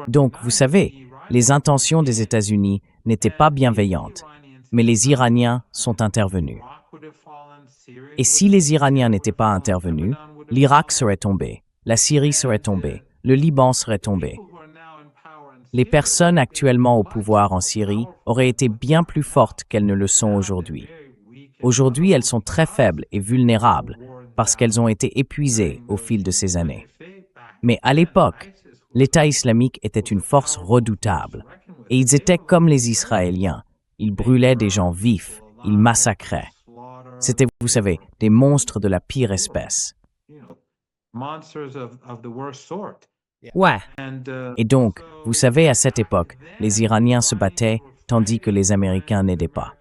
Donc, vous savez, les intentions des États-Unis n'étaient pas bienveillantes, mais les Iraniens sont intervenus. Et si les Iraniens n'étaient pas intervenus, l'Irak serait tombé, la Syrie serait tombée, le Liban serait tombé, les personnes actuellement au pouvoir en Syrie auraient été bien plus fortes qu'elles ne le sont aujourd'hui. Aujourd'hui, elles sont très faibles et vulnérables parce qu'elles ont été épuisées au fil de ces années. Mais à l'époque, l'État islamique était une force redoutable et ils étaient comme les Israéliens. Ils brûlaient des gens vifs, ils massacraient. C'était, vous savez, des monstres de la pire espèce. Ouais, Et donc, vous savez, à cette époque, les Iraniens se battaient tandis que les Américains n'aidaient pas.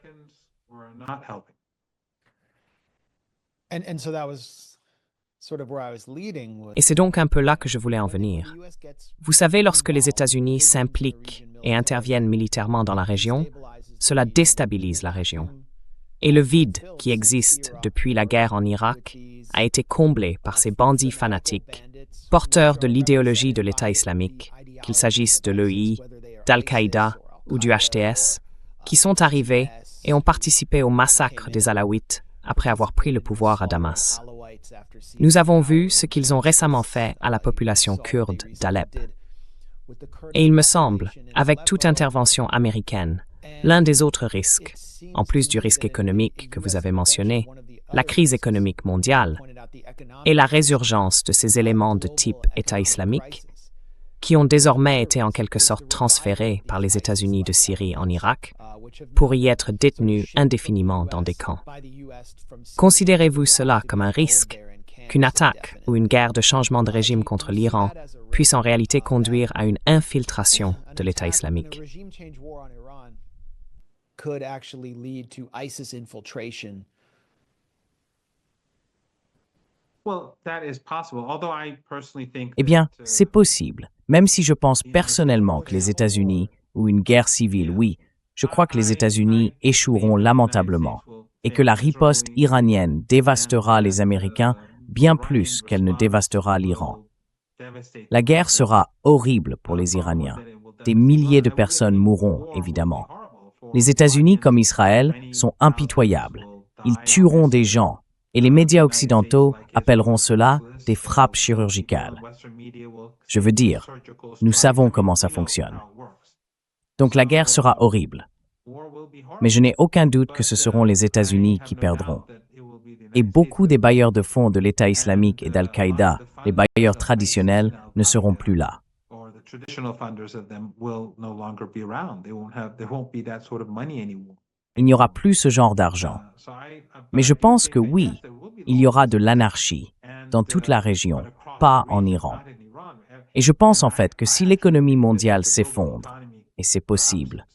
et c'est donc un peu là que je voulais en venir. Vous savez, lorsque les États-Unis s'impliquent et interviennent militairement dans la région, cela déstabilise la région. Et le vide qui existe depuis la guerre en Irak a été comblé par ces bandits fanatiques, porteurs de l'idéologie de l'État islamique, qu'il s'agisse de l'EI, d'Al-Qaïda ou du HTS, qui sont arrivés et ont participé au massacre des Alaouites après avoir pris le pouvoir à Damas. Nous avons vu ce qu'ils ont récemment fait à la population kurde d'Alep. Et il me semble, avec toute intervention américaine, l'un des autres risques, en plus du risque économique que vous avez mentionné, la crise économique mondiale et la résurgence de ces éléments de type État islamique, qui ont désormais été en quelque sorte transférés par les États-Unis de Syrie en Irak, pour y être détenus indéfiniment dans des camps. Considérez-vous cela comme un risque, qu'une attaque ou une guerre de changement de régime contre l'Iran puisse en réalité conduire à une infiltration de l'État islamique? Eh bien, c'est possible, même si je pense personnellement que les États-Unis, ou une guerre civile, oui, je crois que les États-Unis échoueront lamentablement, et que la riposte iranienne dévastera les Américains bien plus qu'elle ne dévastera l'Iran. La guerre sera horrible pour les Iraniens. Des milliers de personnes mourront, évidemment. Les États-Unis, comme Israël, sont impitoyables. Ils tueront des gens, et les médias occidentaux appelleront cela des frappes chirurgicales. Je veux dire, nous savons comment ça fonctionne. Donc la guerre sera horrible. Mais je n'ai aucun doute que ce seront les États-Unis qui perdront. Et beaucoup des bailleurs de fonds de l'État islamique et d'Al-Qaïda, les bailleurs traditionnels, ne seront plus là. Il n'y aura plus ce genre d'argent. Mais je pense que oui, il y aura de l'anarchie dans toute la région, pas en Iran. Et je pense en fait que si l'économie mondiale s'effondre, et c'est possible,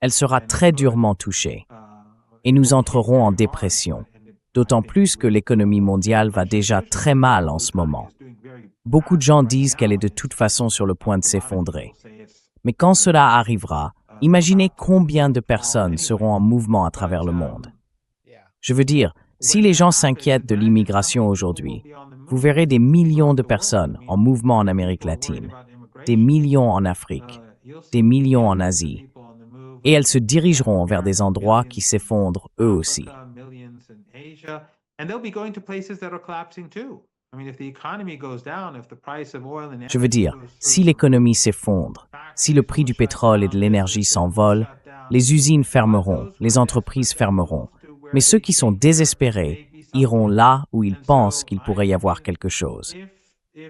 elle sera très durement touchée, et nous entrerons en dépression, d'autant plus que l'économie mondiale va déjà très mal en ce moment. Beaucoup de gens disent qu'elle est de toute façon sur le point de s'effondrer. Mais quand cela arrivera, imaginez combien de personnes seront en mouvement à travers le monde. Je veux dire, si les gens s'inquiètent de l'immigration aujourd'hui, vous verrez des millions de personnes en mouvement en Amérique latine, des millions en Afrique, des millions en Asie, et elles se dirigeront vers des endroits qui s'effondrent eux aussi. Je veux dire, si l'économie s'effondre, si le prix du pétrole et de l'énergie s'envole, les usines fermeront, les entreprises fermeront, mais ceux qui sont désespérés iront là où ils pensent qu'il pourrait y avoir quelque chose.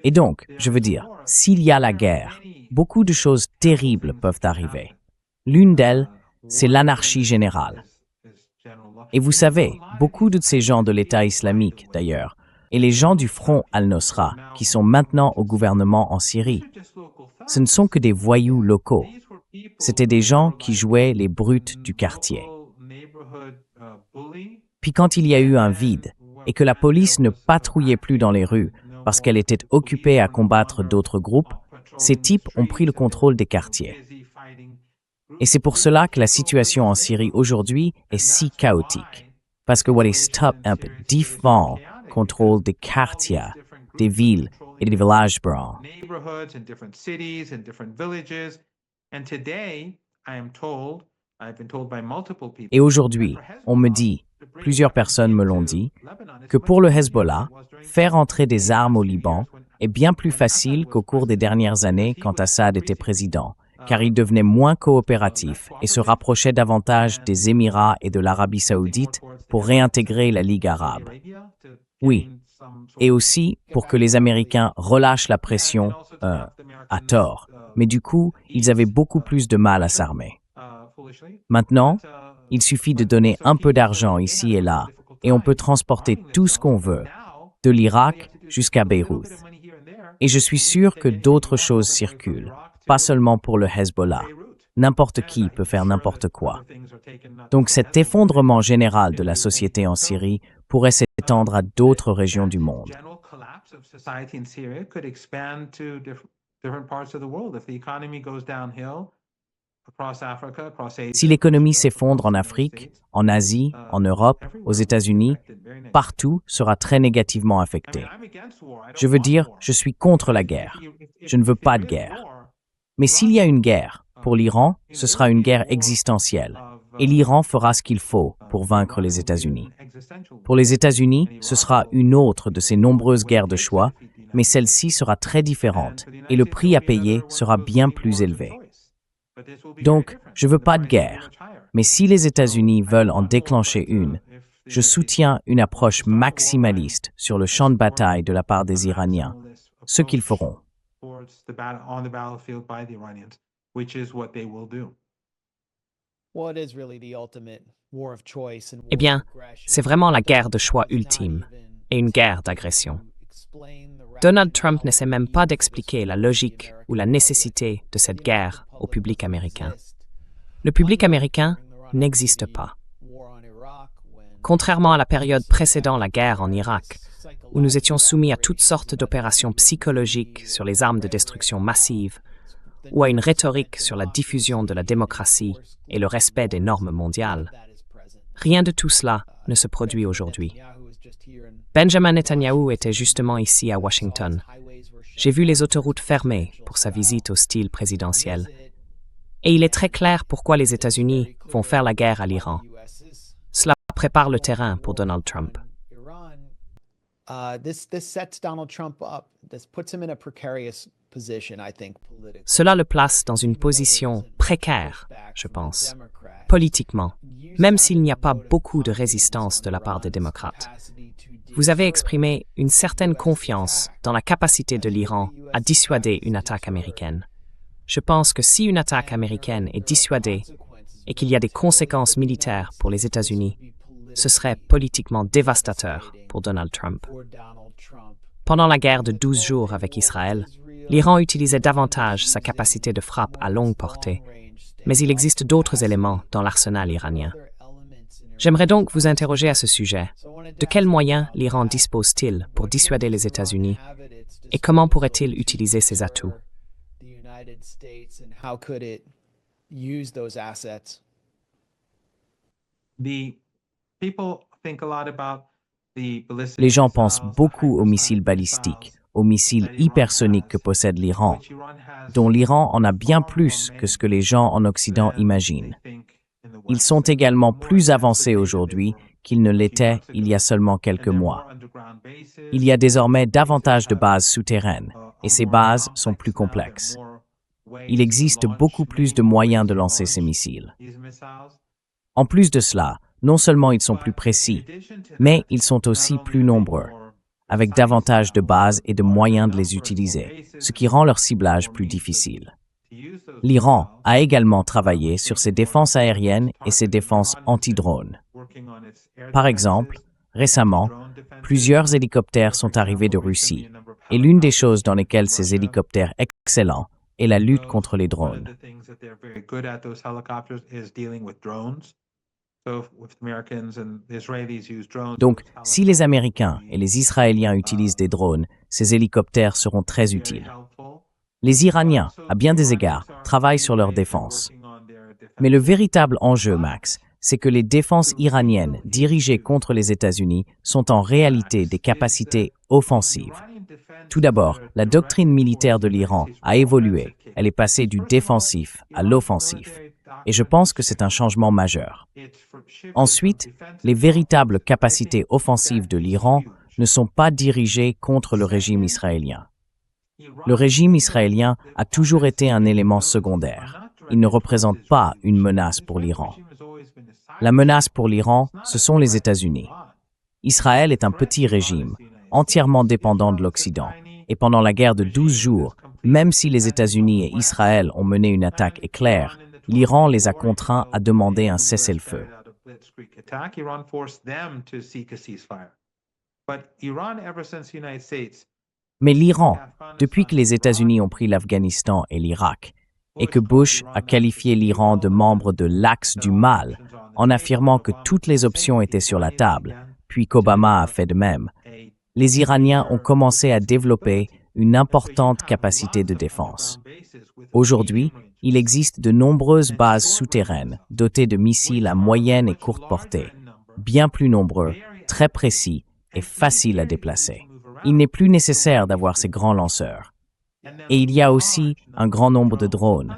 Et donc, je veux dire, s'il y a la guerre, beaucoup de choses terribles peuvent arriver. L'une d'elles, c'est l'anarchie générale. Et vous savez, beaucoup de ces gens de l'État islamique, d'ailleurs, et les gens du Front al-Nosra, qui sont maintenant au gouvernement en Syrie, ce ne sont que des voyous locaux. C'était des gens qui jouaient les brutes du quartier. Puis quand il y a eu un vide, et que la police ne patrouillait plus dans les rues parce qu'elle était occupée à combattre d'autres groupes, ces types ont pris le contrôle des quartiers. Et c'est pour cela que la situation en Syrie aujourd'hui est si chaotique. Parce que what is top un peu défend contrôle des quartiers, des villes et des villages bruns. Et aujourd'hui, on me dit, plusieurs personnes me l'ont dit, que pour le Hezbollah, faire entrer des armes au Liban est bien plus facile qu'au cours des dernières années quand Assad était président, car il devenait moins coopératif et se rapprochait davantage des Émirats et de l'Arabie saoudite pour réintégrer la Ligue arabe. Oui, et aussi pour que les Américains relâchent la pression, à tort, mais du coup, ils avaient beaucoup plus de mal à s'armer. Maintenant, il suffit de donner un peu d'argent ici et là, et on peut transporter tout ce qu'on veut, de l'Irak jusqu'à Beyrouth. Et je suis sûr que d'autres choses circulent, pas seulement pour le Hezbollah. N'importe qui peut faire n'importe quoi. Donc cet effondrement général de la société en Syrie pourrait s'étendre à d'autres régions du monde. Si l'économie s'effondre en Afrique, en Asie, en Europe, aux États-Unis, partout sera très négativement affecté. Je veux dire, je suis contre la guerre. Je ne veux pas de guerre. Mais s'il y a une guerre, pour l'Iran, ce sera une guerre existentielle. Et l'Iran fera ce qu'il faut pour vaincre les États-Unis. Pour les États-Unis, ce sera une autre de ces nombreuses guerres de choix, mais celle-ci sera très différente et le prix à payer sera bien plus élevé. Donc, je ne veux pas de guerre, mais si les États-Unis veulent en déclencher une, je soutiens une approche maximaliste sur le champ de bataille de la part des Iraniens, ce qu'ils feront. Eh bien, c'est vraiment la guerre de choix ultime et une guerre d'agression. Donald Trump n'essaie même pas d'expliquer la logique ou la nécessité de cette guerre au public américain. Le public américain n'existe pas. Contrairement à la période précédant la guerre en Irak, où nous étions soumis à toutes sortes d'opérations psychologiques sur les armes de destruction massive, ou à une rhétorique sur la diffusion de la démocratie et le respect des normes mondiales, rien de tout cela ne se produit aujourd'hui. Benjamin Netanyahu était justement ici à Washington. J'ai vu les autoroutes fermées pour sa visite au style présidentiel. Et il est très clair pourquoi les États-Unis vont faire la guerre à l'Iran. Cela prépare le terrain pour Donald Trump. Cela le place dans une position précaire, je pense, politiquement, même s'il n'y a pas beaucoup de résistance de la part des démocrates. Vous avez exprimé une certaine confiance dans la capacité de l'Iran à dissuader une attaque américaine. Je pense que si une attaque américaine est dissuadée et qu'il y a des conséquences militaires pour les États-Unis, ce serait politiquement dévastateur pour Donald Trump. Pendant la guerre de 12 jours avec Israël, l'Iran utilisait davantage sa capacité de frappe à longue portée, mais il existe d'autres éléments dans l'arsenal iranien. J'aimerais donc vous interroger à ce sujet. De quels moyens l'Iran dispose-t-il pour dissuader les États-Unis et comment pourrait-il utiliser ses atouts? Les gens pensent beaucoup aux missiles balistiques, aux missiles hypersoniques que possède l'Iran, dont l'Iran en a bien plus que ce que les gens en Occident imaginent. Ils sont également plus avancés aujourd'hui qu'ils ne l'étaient il y a seulement quelques mois. Il y a désormais davantage de bases souterraines, et ces bases sont plus complexes. Il existe beaucoup plus de moyens de lancer ces missiles. En plus de cela, non seulement ils sont plus précis, mais ils sont aussi plus nombreux, avec davantage de bases et de moyens de les utiliser, ce qui rend leur ciblage plus difficile. L'Iran a également travaillé sur ses défenses aériennes et ses défenses anti-drones. Par exemple, récemment, plusieurs hélicoptères sont arrivés de Russie, et l'une des choses dans lesquelles ces hélicoptères excellents est la lutte contre les drones. Donc, si les Américains et les Israéliens utilisent des drones, ces hélicoptères seront très utiles. Les Iraniens, à bien des égards, travaillent sur leur défense. Mais le véritable enjeu, Max, c'est que les défenses iraniennes dirigées contre les États-Unis sont en réalité des capacités offensives. Tout d'abord, la doctrine militaire de l'Iran a évolué. Elle est passée du défensif à l'offensif. Et je pense que c'est un changement majeur. Ensuite, les véritables capacités offensives de l'Iran ne sont pas dirigées contre le régime israélien. Le régime israélien a toujours été un élément secondaire. Il ne représente pas une menace pour l'Iran. La menace pour l'Iran, ce sont les États-Unis. Israël est un petit régime, entièrement dépendant de l'Occident. Et pendant la guerre de 12 jours, même si les États-Unis et Israël ont mené une attaque éclair, l'Iran les a contraints à demander un cessez-le-feu. Mais l'Iran, depuis que les États-Unis ont pris l'Afghanistan et l'Irak, et que Bush a qualifié l'Iran de membre de l'axe du mal, en affirmant que toutes les options étaient sur la table, puis qu'Obama a fait de même, les Iraniens ont commencé à développer une importante capacité de défense. Aujourd'hui, il existe de nombreuses bases souterraines dotées de missiles à moyenne et courte portée, bien plus nombreux, très précis et faciles à déplacer. Il n'est plus nécessaire d'avoir ces grands lanceurs. Et il y a aussi un grand nombre de drones,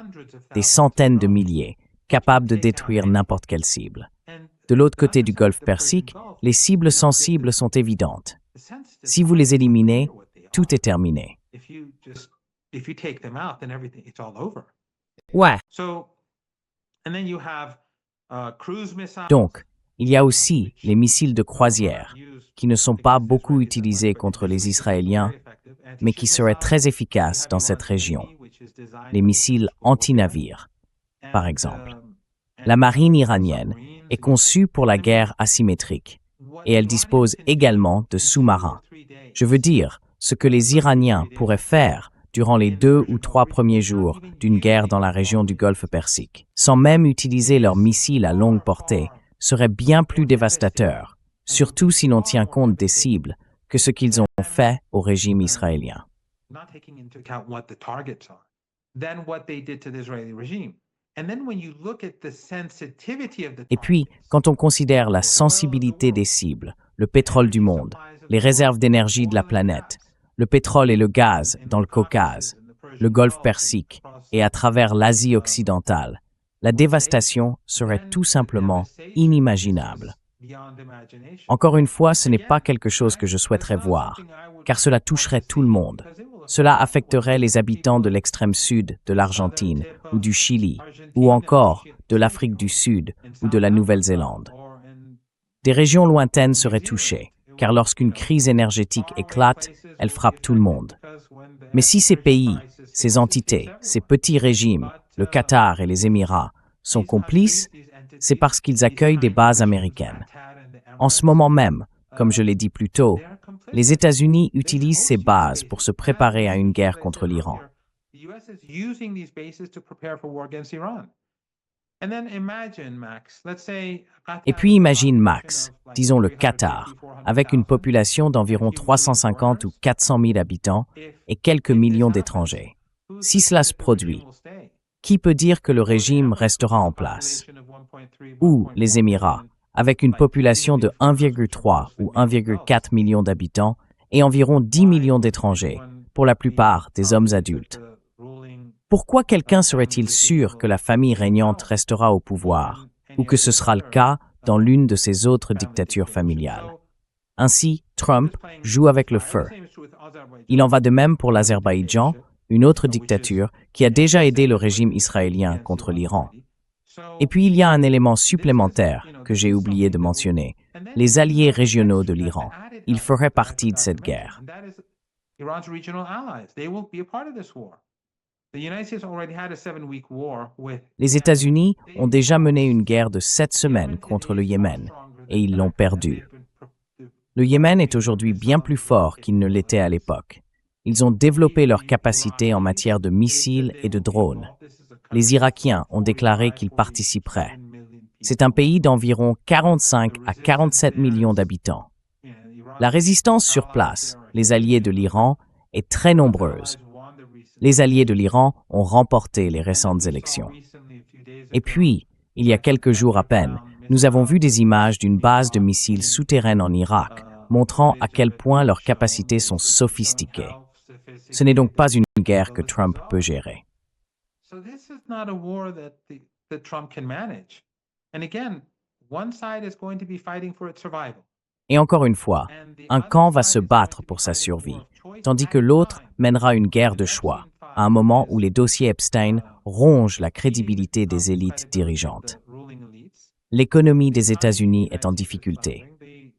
des centaines de milliers, capables de détruire n'importe quelle cible. De l'autre côté du golfe Persique, les cibles sensibles sont évidentes. Si vous les éliminez, tout est terminé. Ouais, Donc, il y a aussi les missiles de croisière, qui ne sont pas beaucoup utilisés contre les Israéliens, mais qui seraient très efficaces dans cette région. Les missiles anti-navires, par exemple. La marine iranienne est conçue pour la guerre asymétrique, et elle dispose également de sous-marins. Je veux dire, ce que les Iraniens pourraient faire durant les 2 ou 3 premiers jours d'une guerre dans la région du golfe Persique, sans même utiliser leurs missiles à longue portée, serait bien plus dévastateur, surtout si l'on tient compte des cibles, que ce qu'ils ont fait au régime israélien. Et puis, quand on considère la sensibilité des cibles, le pétrole du monde, les réserves d'énergie de la planète, le pétrole et le gaz dans le Caucase, le golfe Persique et à travers l'Asie occidentale, la dévastation serait tout simplement inimaginable. Encore une fois, ce n'est pas quelque chose que je souhaiterais voir, car cela toucherait tout le monde. Cela affecterait les habitants de l'extrême sud de l'Argentine ou du Chili, ou encore de l'Afrique du Sud ou de la Nouvelle-Zélande. Des régions lointaines seraient touchées, car lorsqu'une crise énergétique éclate, elle frappe tout le monde. Mais si ces pays, ces entités, ces petits régimes, le Qatar et les Émirats, sont complices, c'est parce qu'ils accueillent des bases américaines. En ce moment même, comme je l'ai dit plus tôt, les États-Unis utilisent ces bases pour se préparer à une guerre contre l'Iran. Et puis imagine Max, disons le Qatar, avec une population d'environ 350 ou 400 000 habitants et quelques millions d'étrangers. Si cela se produit, qui peut dire que le régime restera en place? Ou les Émirats, avec une population de 1,3 ou 1,4 million d'habitants et environ 10 millions d'étrangers, pour la plupart des hommes adultes. Pourquoi quelqu'un serait-il sûr que la famille régnante restera au pouvoir, ou que ce sera le cas dans l'une de ces autres dictatures familiales? Ainsi, Trump joue avec le feu. Il en va de même pour l'Azerbaïdjan, une autre dictature qui a déjà aidé le régime israélien contre l'Iran. Et puis il y a un élément supplémentaire que j'ai oublié de mentionner, les alliés régionaux de l'Iran. Ils feraient partie de cette guerre. Les États-Unis ont déjà mené une guerre de 7 semaines contre le Yémen, et ils l'ont perdue. Le Yémen est aujourd'hui bien plus fort qu'il ne l'était à l'époque. Ils ont développé leurs capacités en matière de missiles et de drones. Les Irakiens ont déclaré qu'ils participeraient. C'est un pays d'environ 45 à 47 millions d'habitants. La résistance sur place, les alliés de l'Iran, est très nombreuse. Les alliés de l'Iran ont remporté les récentes élections. Et puis, il y a quelques jours à peine, nous avons vu des images d'une base de missiles souterraine en Irak, montrant à quel point leurs capacités sont sophistiquées. Ce n'est donc pas une guerre que Trump peut gérer. Et encore une fois, un camp va se battre pour sa survie, tandis que l'autre mènera une guerre de choix, à un moment où les dossiers Epstein rongent la crédibilité des élites dirigeantes. L'économie des États-Unis est en difficulté.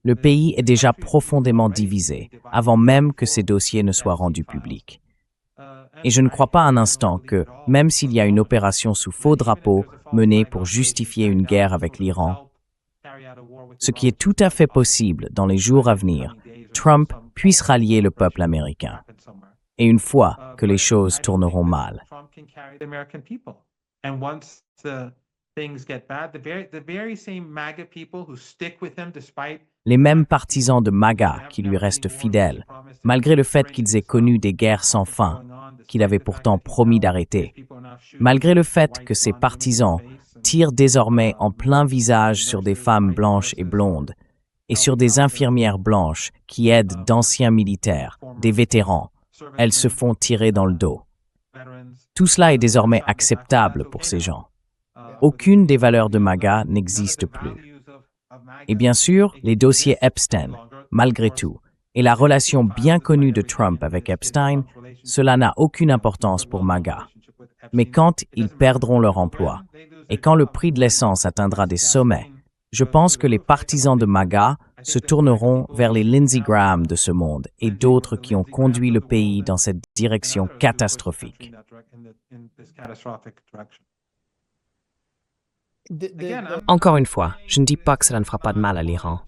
Le pays est déjà profondément divisé, avant même que ces dossiers ne soient rendus publics. Et je ne crois pas un instant que, même s'il y a une opération sous faux drapeau menée pour justifier une guerre avec l'Iran, ce qui est tout à fait possible dans les jours à venir, Trump puisse rallier le peuple américain. Et une fois que les choses tourneront mal. Les mêmes partisans de MAGA qui lui restent fidèles, malgré le fait qu'ils aient connu des guerres sans fin, qu'il avait pourtant promis d'arrêter, malgré le fait que ces partisans tirent désormais en plein visage sur des femmes blanches et blondes, et sur des infirmières blanches qui aident d'anciens militaires, des vétérans, elles se font tirer dans le dos. Tout cela est désormais acceptable pour ces gens. Aucune des valeurs de MAGA n'existe plus. Et bien sûr, les dossiers Epstein, malgré tout, et la relation bien connue de Trump avec Epstein, cela n'a aucune importance pour MAGA. Mais quand ils perdront leur emploi, et quand le prix de l'essence atteindra des sommets, je pense que les partisans de MAGA se tourneront vers les Lindsey Graham de ce monde et d'autres qui ont conduit le pays dans cette direction catastrophique. Encore une fois, je ne dis pas que cela ne fera pas de mal à l'Iran.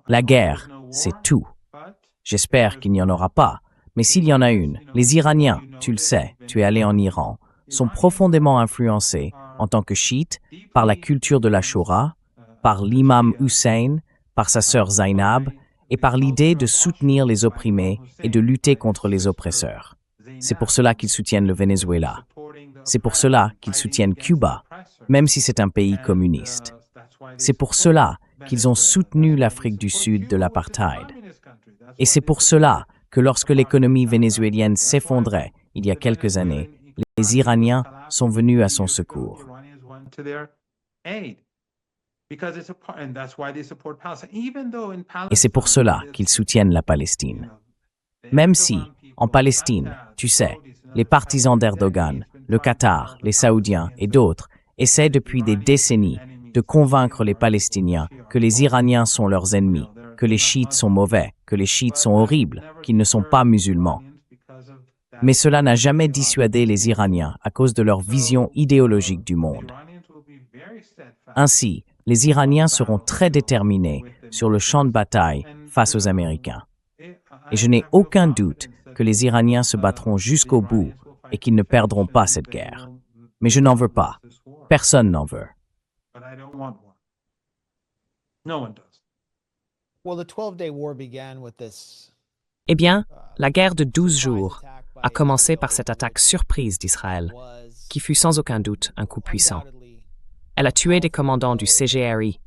La guerre, c'est tout. J'espère qu'il n'y en aura pas, mais s'il y en a une, les Iraniens, tu le sais, tu es allé en Iran, sont profondément influencés, en tant que chiites, par la culture de la Shoura, par l'imam Hussein, par sa sœur Zainab, et par l'idée de soutenir les opprimés et de lutter contre les oppresseurs. C'est pour cela qu'ils soutiennent le Venezuela. C'est pour cela qu'ils soutiennent Cuba, même si c'est un pays communiste. C'est pour cela qu'ils ont soutenu l'Afrique du Sud de l'apartheid. Et c'est pour cela que lorsque l'économie vénézuélienne s'effondrait il y a quelques années, les Iraniens sont venus à son secours. Et c'est pour cela qu'ils soutiennent la Palestine. Même si, en Palestine, tu sais, les partisans d'Erdogan, le Qatar, les Saoudiens et d'autres essaient depuis des décennies de convaincre les Palestiniens que les Iraniens sont leurs ennemis, que les chiites sont mauvais, que les chiites sont horribles, qu'ils ne sont pas musulmans. Mais cela n'a jamais dissuadé les Iraniens à cause de leur vision idéologique du monde. Ainsi, les Iraniens seront très déterminés sur le champ de bataille face aux Américains. Et je n'ai aucun doute que les Iraniens se battront jusqu'au bout et qu'ils ne perdront pas cette guerre. Mais je n'en veux pas. Personne n'en veut. Eh bien, la guerre de 12 jours a commencé par cette attaque surprise d'Israël, qui fut sans aucun doute un coup puissant. Elle a tué des commandants du CGRI,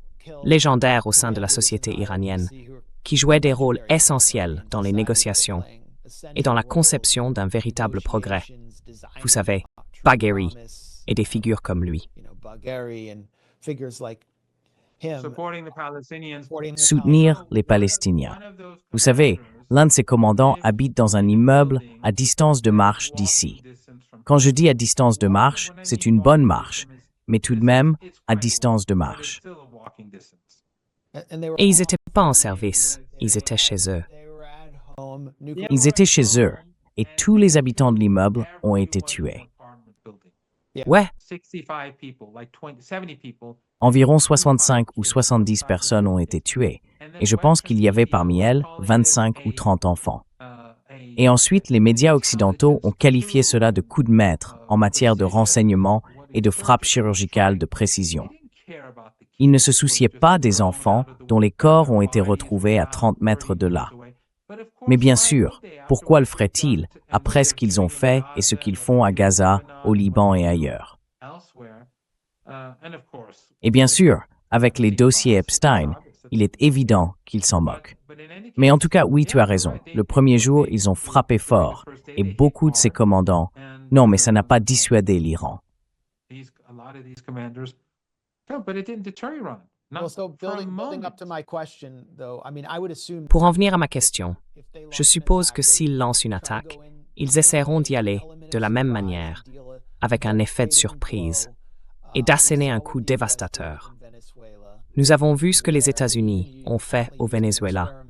légendaires au sein de la société iranienne, qui jouaient des rôles essentiels dans les négociations et dans la conception d'un véritable progrès. Vous savez, Bagheri et des figures comme lui. Soutenir les Palestiniens. Vous savez, l'un de ces commandants habite dans un immeuble à distance de marche d'ici. Quand je dis à distance de marche, c'est une bonne marche, mais tout de même à distance de marche. Et ils n'étaient pas en service, ils étaient chez eux. Ils étaient chez eux, et tous les habitants de l'immeuble ont été tués. Ouais, Environ 65 ou 70 personnes ont été tuées, et je pense qu'il y avait parmi elles 25 ou 30 enfants. Et ensuite, les médias occidentaux ont qualifié cela de coup de maître en matière de renseignement et de frappe chirurgicale de précision. Ils ne se souciaient pas des enfants dont les corps ont été retrouvés à 30 mètres de là. Mais bien sûr, pourquoi le feraient-ils après ce qu'ils ont fait et ce qu'ils font à Gaza, au Liban et ailleurs? Et bien sûr, avec les dossiers Epstein, il est évident qu'ils s'en moquent. Mais en tout cas, oui, tu as raison. Le premier jour, ils ont frappé fort, et beaucoup de ces commandants... Non, mais ça n'a pas dissuadé l'Iran. Pour en venir à ma question, je suppose que s'ils lancent une attaque, ils essaieront d'y aller de la même manière, avec un effet de surprise, et d'asséner un coup dévastateur. Nous avons vu ce que les États-Unis ont fait au Venezuela,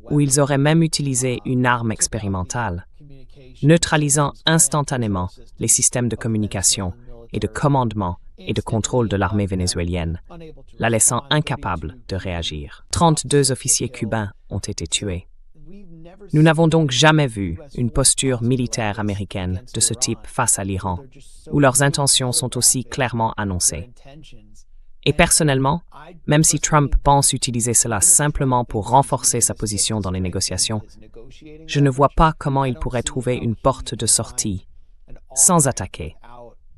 où ils auraient même utilisé une arme expérimentale, neutralisant instantanément les systèmes de communication et de commandement et de contrôle de l'armée vénézuélienne, la laissant incapable de réagir. 32 officiers cubains ont été tués. Nous n'avons donc jamais vu une posture militaire américaine de ce type face à l'Iran, où leurs intentions sont aussi clairement annoncées. Et personnellement, même si Trump pense utiliser cela simplement pour renforcer sa position dans les négociations, je ne vois pas comment il pourrait trouver une porte de sortie sans attaquer,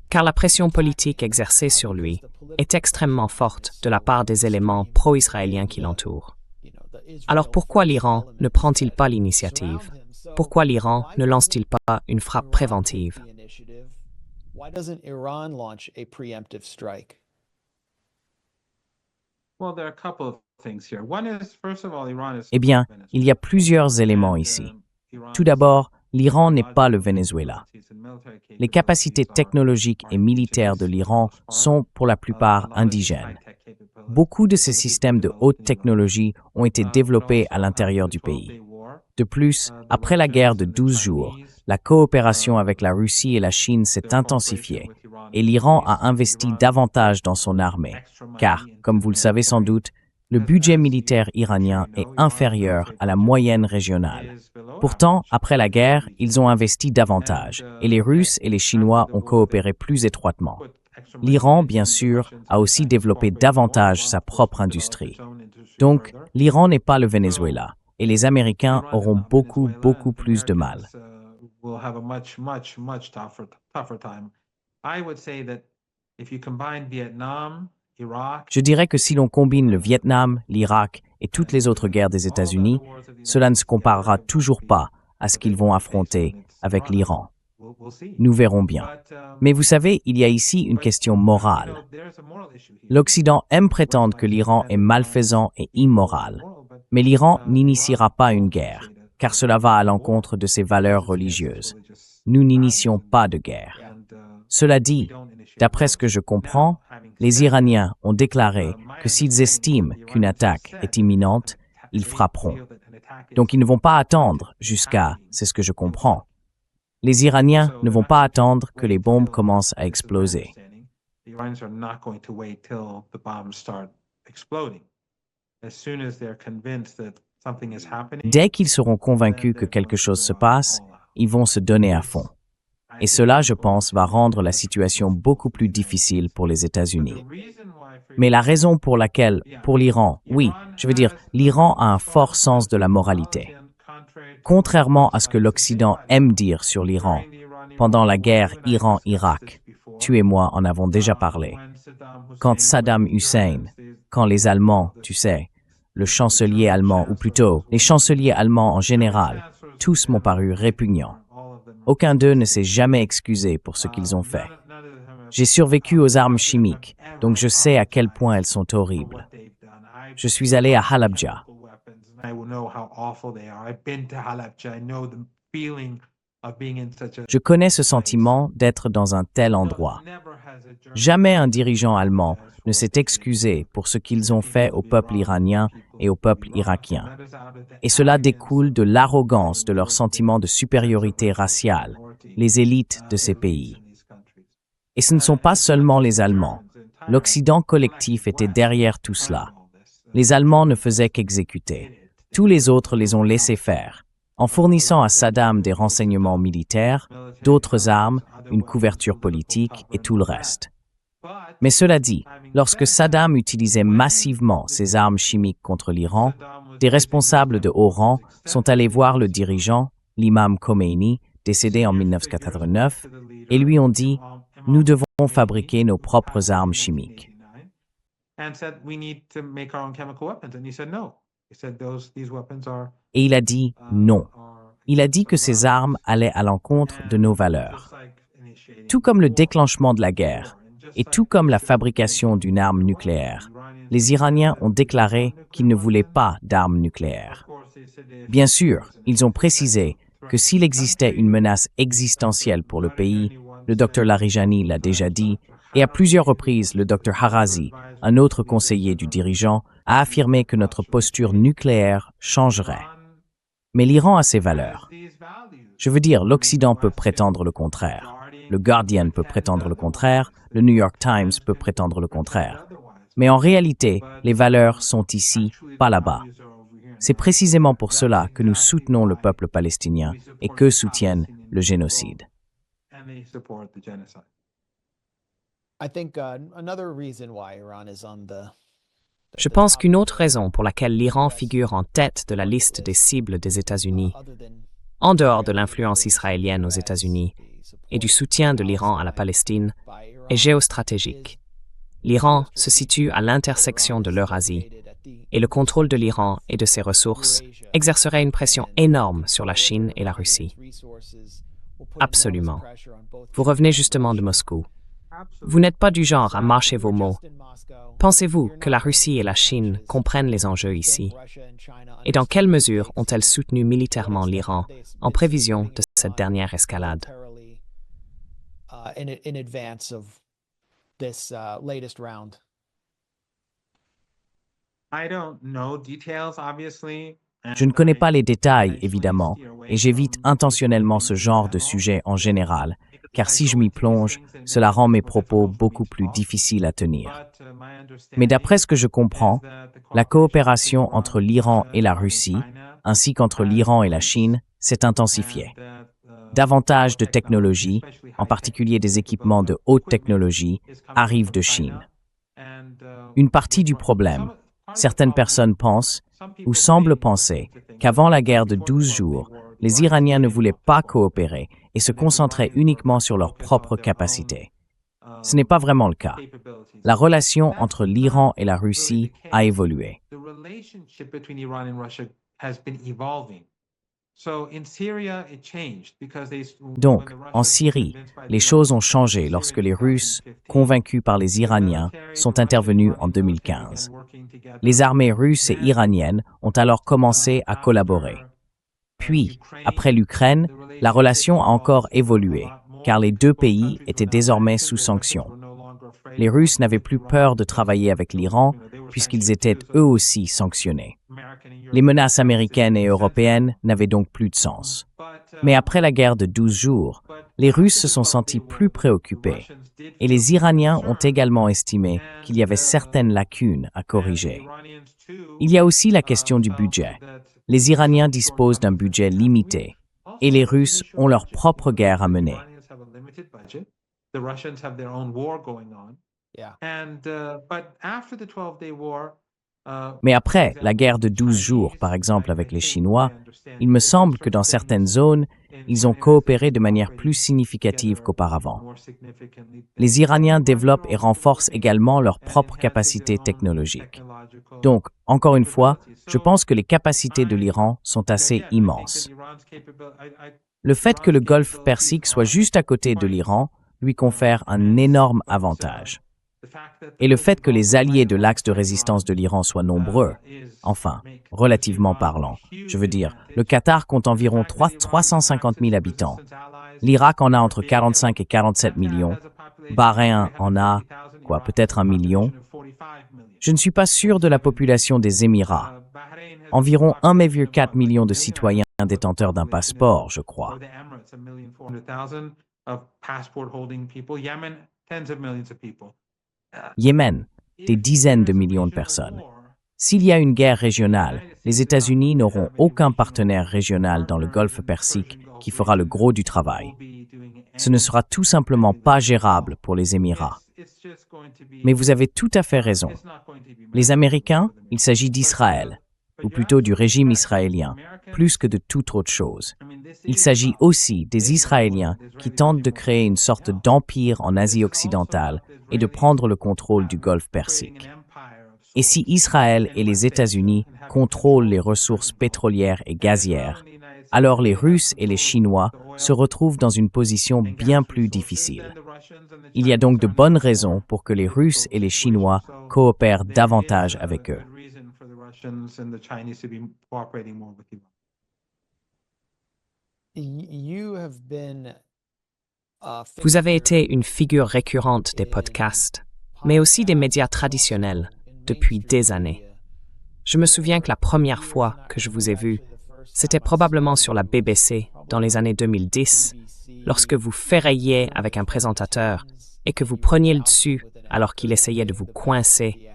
car la pression politique exercée sur lui est extrêmement forte de la part des éléments pro-israéliens qui l'entourent. Alors pourquoi l'Iran ne prend-il pas l'initiative? Pourquoi l'Iran ne lance-t-il pas une frappe préventive? Eh bien, il y a plusieurs éléments ici. Tout d'abord, l'Iran n'est pas le Venezuela. Les capacités technologiques et militaires de l'Iran sont pour la plupart indigènes. Beaucoup de ces systèmes de haute technologie ont été développés à l'intérieur du pays. De plus, après la guerre de 12 jours, la coopération avec la Russie et la Chine s'est intensifiée et l'Iran a investi davantage dans son armée, car, comme vous le savez sans doute, le budget militaire iranien est inférieur à la moyenne régionale. Pourtant, après la guerre, ils ont investi davantage et les Russes et les Chinois ont coopéré plus étroitement. L'Iran, bien sûr, a aussi développé davantage sa propre industrie. Donc, l'Iran n'est pas le Venezuela et les Américains auront beaucoup plus de mal. Je dirais que si l'on combine le Vietnam, l'Irak et toutes les autres guerres des États-Unis, cela ne se comparera toujours pas à ce qu'ils vont affronter avec l'Iran. Nous verrons bien. Mais vous savez, il y a ici une question morale. L'Occident aime prétendre que l'Iran est malfaisant et immoral, mais l'Iran n'initiera pas une guerre, car cela va à l'encontre de ses valeurs religieuses. Nous n'initions pas de guerre. Cela dit, d'après ce que je comprends, les Iraniens ont déclaré que s'ils estiment qu'une attaque est imminente, ils frapperont. Donc ils ne vont pas attendre jusqu'à, c'est ce que je comprends. Les Iraniens ne vont pas attendre que les bombes commencent à exploser. Dès qu'ils seront convaincus que quelque chose se passe, ils vont se donner à fond. Et cela, je pense, va rendre la situation beaucoup plus difficile pour les États-Unis. Mais la raison pour laquelle, pour l'Iran, oui, je veux dire, l'Iran a un fort sens de la moralité. Contrairement à ce que l'Occident aime dire sur l'Iran, pendant la guerre Iran-Irak, tu et moi en avons déjà parlé, quand Saddam Hussein, quand les Allemands, tu sais, le chancelier allemand, ou plutôt les chanceliers allemands en général, tous m'ont paru répugnants. Aucun d'eux ne s'est jamais excusé pour ce qu'ils ont fait. J'ai survécu aux armes chimiques, donc je sais à quel point elles sont horribles. Je suis allé à Halabja. Je connais ce sentiment d'être dans un tel endroit. Jamais un dirigeant allemand ne s'est excusé pour ce qu'ils ont fait au peuple iranien et au peuple irakien. Et cela découle de l'arrogance de leur sentiment de supériorité raciale, les élites de ces pays. Et ce ne sont pas seulement les Allemands. L'Occident collectif était derrière tout cela. Les Allemands ne faisaient qu'exécuter. Tous les autres les ont laissés faire, en fournissant à Saddam des renseignements militaires, d'autres armes, une couverture politique et tout le reste. Mais cela dit, lorsque Saddam utilisait massivement ses armes chimiques contre l'Iran, des responsables de haut rang sont allés voir le dirigeant, l'imam Khomeini, décédé en 1989, et lui ont dit « Nous devons fabriquer nos propres armes chimiques. » Et il a dit non. Il a dit que ces armes allaient à l'encontre de nos valeurs. Tout comme le déclenchement de la guerre, Et tout comme la fabrication d'une arme nucléaire, les Iraniens ont déclaré qu'ils ne voulaient pas d'armes nucléaires. Bien sûr, ils ont précisé que s'il existait une menace existentielle pour le pays, le Dr Larijani l'a déjà dit, et à plusieurs reprises, le Dr Harazi, un autre conseiller du dirigeant, a affirmé que notre posture nucléaire changerait. Mais l'Iran a ses valeurs. Je veux dire, l'Occident peut prétendre le contraire. Le Guardian peut prétendre le contraire, le New York Times peut prétendre le contraire. Mais en réalité, les valeurs sont ici, pas là-bas. C'est précisément pour cela que nous soutenons le peuple palestinien et qu'eux soutiennent le génocide. Je pense qu'une autre raison pour laquelle l'Iran figure en tête de la liste des cibles des États-Unis, en dehors de l'influence israélienne aux États-Unis et du soutien de l'Iran à la Palestine, est géostratégique. L'Iran se situe à l'intersection de l'Eurasie, et le contrôle de l'Iran et de ses ressources exercerait une pression énorme sur la Chine et la Russie. Absolument. Vous revenez justement de Moscou. Vous n'êtes pas du genre à mâcher vos mots. Pensez-vous que la Russie et la Chine comprennent les enjeux ici? Et dans quelle mesure ont-elles soutenu militairement l'Iran en prévision de cette dernière escalade? Je ne connais pas les détails, évidemment, et j'évite intentionnellement ce genre de sujet en général, car si je m'y plonge, cela rend mes propos beaucoup plus difficiles à tenir. Mais d'après ce que je comprends, la coopération entre l'Iran et la Russie, ainsi qu'entre l'Iran et la Chine, s'est intensifiée. Davantage de technologies, en particulier des équipements de haute technologie, arrivent de Chine. Une partie du problème, certaines personnes pensent, ou semblent penser, qu'avant la guerre de 12 jours, les Iraniens ne voulaient pas coopérer et se concentraient uniquement sur leurs propres capacités. Ce n'est pas vraiment le cas. La relation entre l'Iran et la Russie a évolué. Donc, en Syrie, les choses ont changé lorsque les Russes, convaincus par les Iraniens, sont intervenus en 2015. Les armées russes et iraniennes ont alors commencé à collaborer. Puis, après l'Ukraine, la relation a encore évolué, car les deux pays étaient désormais sous sanctions. Les Russes n'avaient plus peur de travailler avec l'Iran, puisqu'ils étaient eux aussi sanctionnés. Les menaces américaines et européennes n'avaient donc plus de sens. Mais après la guerre de 12 jours, les Russes se sont sentis plus préoccupés, et les Iraniens ont également estimé qu'il y avait certaines lacunes à corriger. Il y a aussi la question du budget. Les Iraniens disposent d'un budget limité, et les Russes ont leur propre guerre à mener. Mais après la guerre de 12 jours, par exemple avec les Chinois, il me semble que dans certaines zones, ils ont coopéré de manière plus significative qu'auparavant. Les Iraniens développent et renforcent également leurs propres capacités technologiques. Donc, encore une fois, je pense que les capacités de l'Iran sont assez immenses. Le fait que le Golfe Persique soit juste à côté de l'Iran lui confère un énorme avantage. Et le fait que les alliés de l'axe de résistance de l'Iran soient nombreux, enfin, relativement parlant, je veux dire, le Qatar compte environ 350 000 habitants, l'Irak en a entre 45 et 47 millions, Bahreïn en a, peut-être 1 million. Je ne suis pas sûr de la population des Émirats. Environ 1,4 million de citoyens détenteurs d'un passeport, je crois. Yémen, des dizaines de millions de personnes. S'il y a une guerre régionale, les États-Unis n'auront aucun partenaire régional dans le Golfe Persique qui fera le gros du travail. Ce ne sera tout simplement pas gérable pour les Émirats. Mais vous avez tout à fait raison. Les Américains, il s'agit d'Israël, ou plutôt du régime israélien, plus que de toute autre chose. Il s'agit aussi des Israéliens qui tentent de créer une sorte d'empire en Asie occidentale et de prendre le contrôle du Golfe Persique. Et si Israël et les États-Unis contrôlent les ressources pétrolières et gazières, alors les Russes et les Chinois se retrouvent dans une position bien plus difficile. Il y a donc de bonnes raisons pour que les Russes et les Chinois coopèrent davantage avec eux. Vous avez été une figure récurrente des podcasts, mais aussi des médias traditionnels, depuis des années. Je me souviens que la première fois que je vous ai vu, c'était probablement sur la BBC dans les années 2010, lorsque vous ferrailliez avec un présentateur et que vous preniez le dessus alors qu'il essayait de vous coincer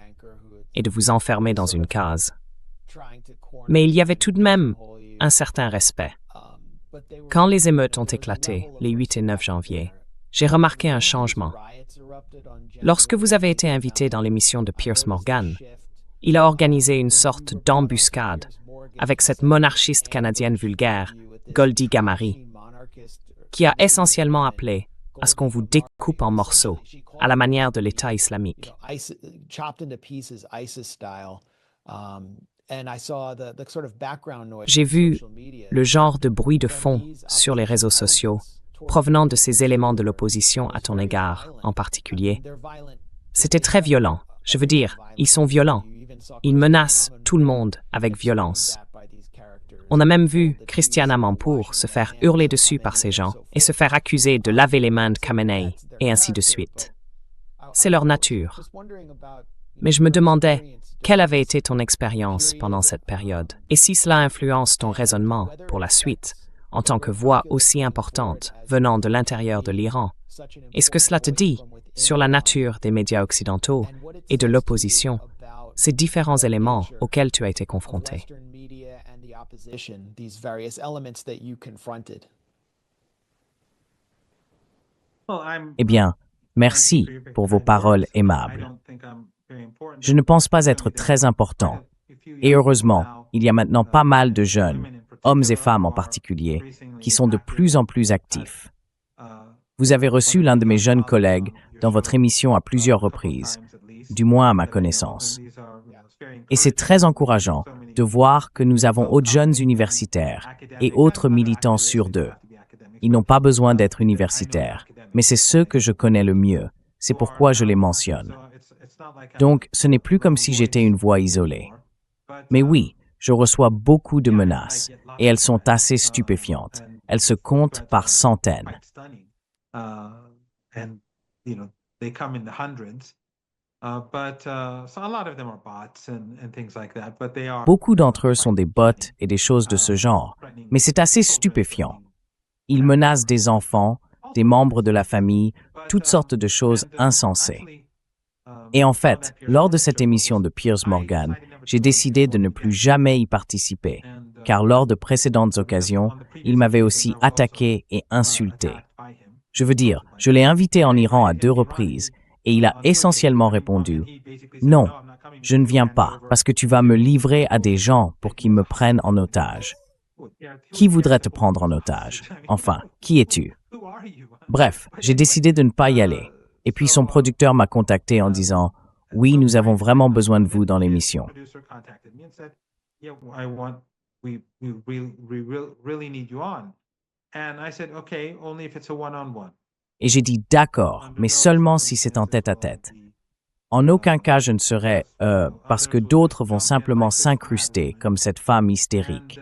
et de vous enfermer dans une case. Mais il y avait tout de même un certain respect. Quand les émeutes ont éclaté, les 8 et 9 janvier, j'ai remarqué un changement. Lorsque vous avez été invité dans l'émission de Piers Morgan, il a organisé une sorte d'embuscade avec cette monarchiste canadienne vulgaire, Goldie Gamari, qui a essentiellement appelé à ce qu'on vous découpe en morceaux, à la manière de l'État islamique. J'ai vu le genre de bruit de fond sur les réseaux sociaux provenant de ces éléments de l'opposition à ton égard en particulier. C'était très violent. Je veux dire, ils sont violents. Ils menacent tout le monde avec violence. On a même vu Christiane Amanpour se faire hurler dessus par ces gens et se faire accuser de laver les mains de Khamenei et ainsi de suite. C'est leur nature. Mais je me demandais, quelle avait été ton expérience pendant cette période? Et si cela influence ton raisonnement pour la suite, en tant que voix aussi importante venant de l'intérieur de l'Iran? Est-ce que cela te dit sur la nature des médias occidentaux et de l'opposition, ces différents éléments auxquels tu as été confronté? Eh bien, merci pour vos paroles aimables. Je ne pense pas être très important. Et heureusement, il y a maintenant pas mal de jeunes, hommes et femmes en particulier, qui sont de plus en plus actifs. Vous avez reçu l'un de mes jeunes collègues dans votre émission à plusieurs reprises, du moins à ma connaissance. Et c'est très encourageant de voir que nous avons autres jeunes universitaires et autres militants sur d'eux. Ils n'ont pas besoin d'être universitaires, mais c'est ceux que je connais le mieux. C'est pourquoi je les mentionne. Donc, ce n'est plus comme si j'étais une voix isolée. Mais oui, je reçois beaucoup de menaces, et elles sont assez stupéfiantes. Elles se comptent par centaines. Beaucoup d'entre eux sont des bots et des choses de ce genre, mais c'est assez stupéfiant. Ils menacent des enfants, des membres de la famille, toutes sortes de choses insensées. Et en fait, lors de cette émission de Piers Morgan, j'ai décidé de ne plus jamais y participer, car lors de précédentes occasions, il m'avait aussi attaqué et insulté. Je veux dire, je l'ai invité en Iran à 2 reprises, et il a essentiellement répondu « Non, je ne viens pas, parce que tu vas me livrer à des gens pour qu'ils me prennent en otage. » Qui voudrait te prendre en otage? Enfin, qui es-tu? Bref, j'ai décidé de ne pas y aller. Et puis son producteur m'a contacté en disant « Oui, nous avons vraiment besoin de vous dans l'émission. » Et j'ai dit « D'accord, mais seulement si c'est en tête-à-tête. En aucun cas je ne serai, parce que d'autres vont simplement s'incruster comme cette femme hystérique. »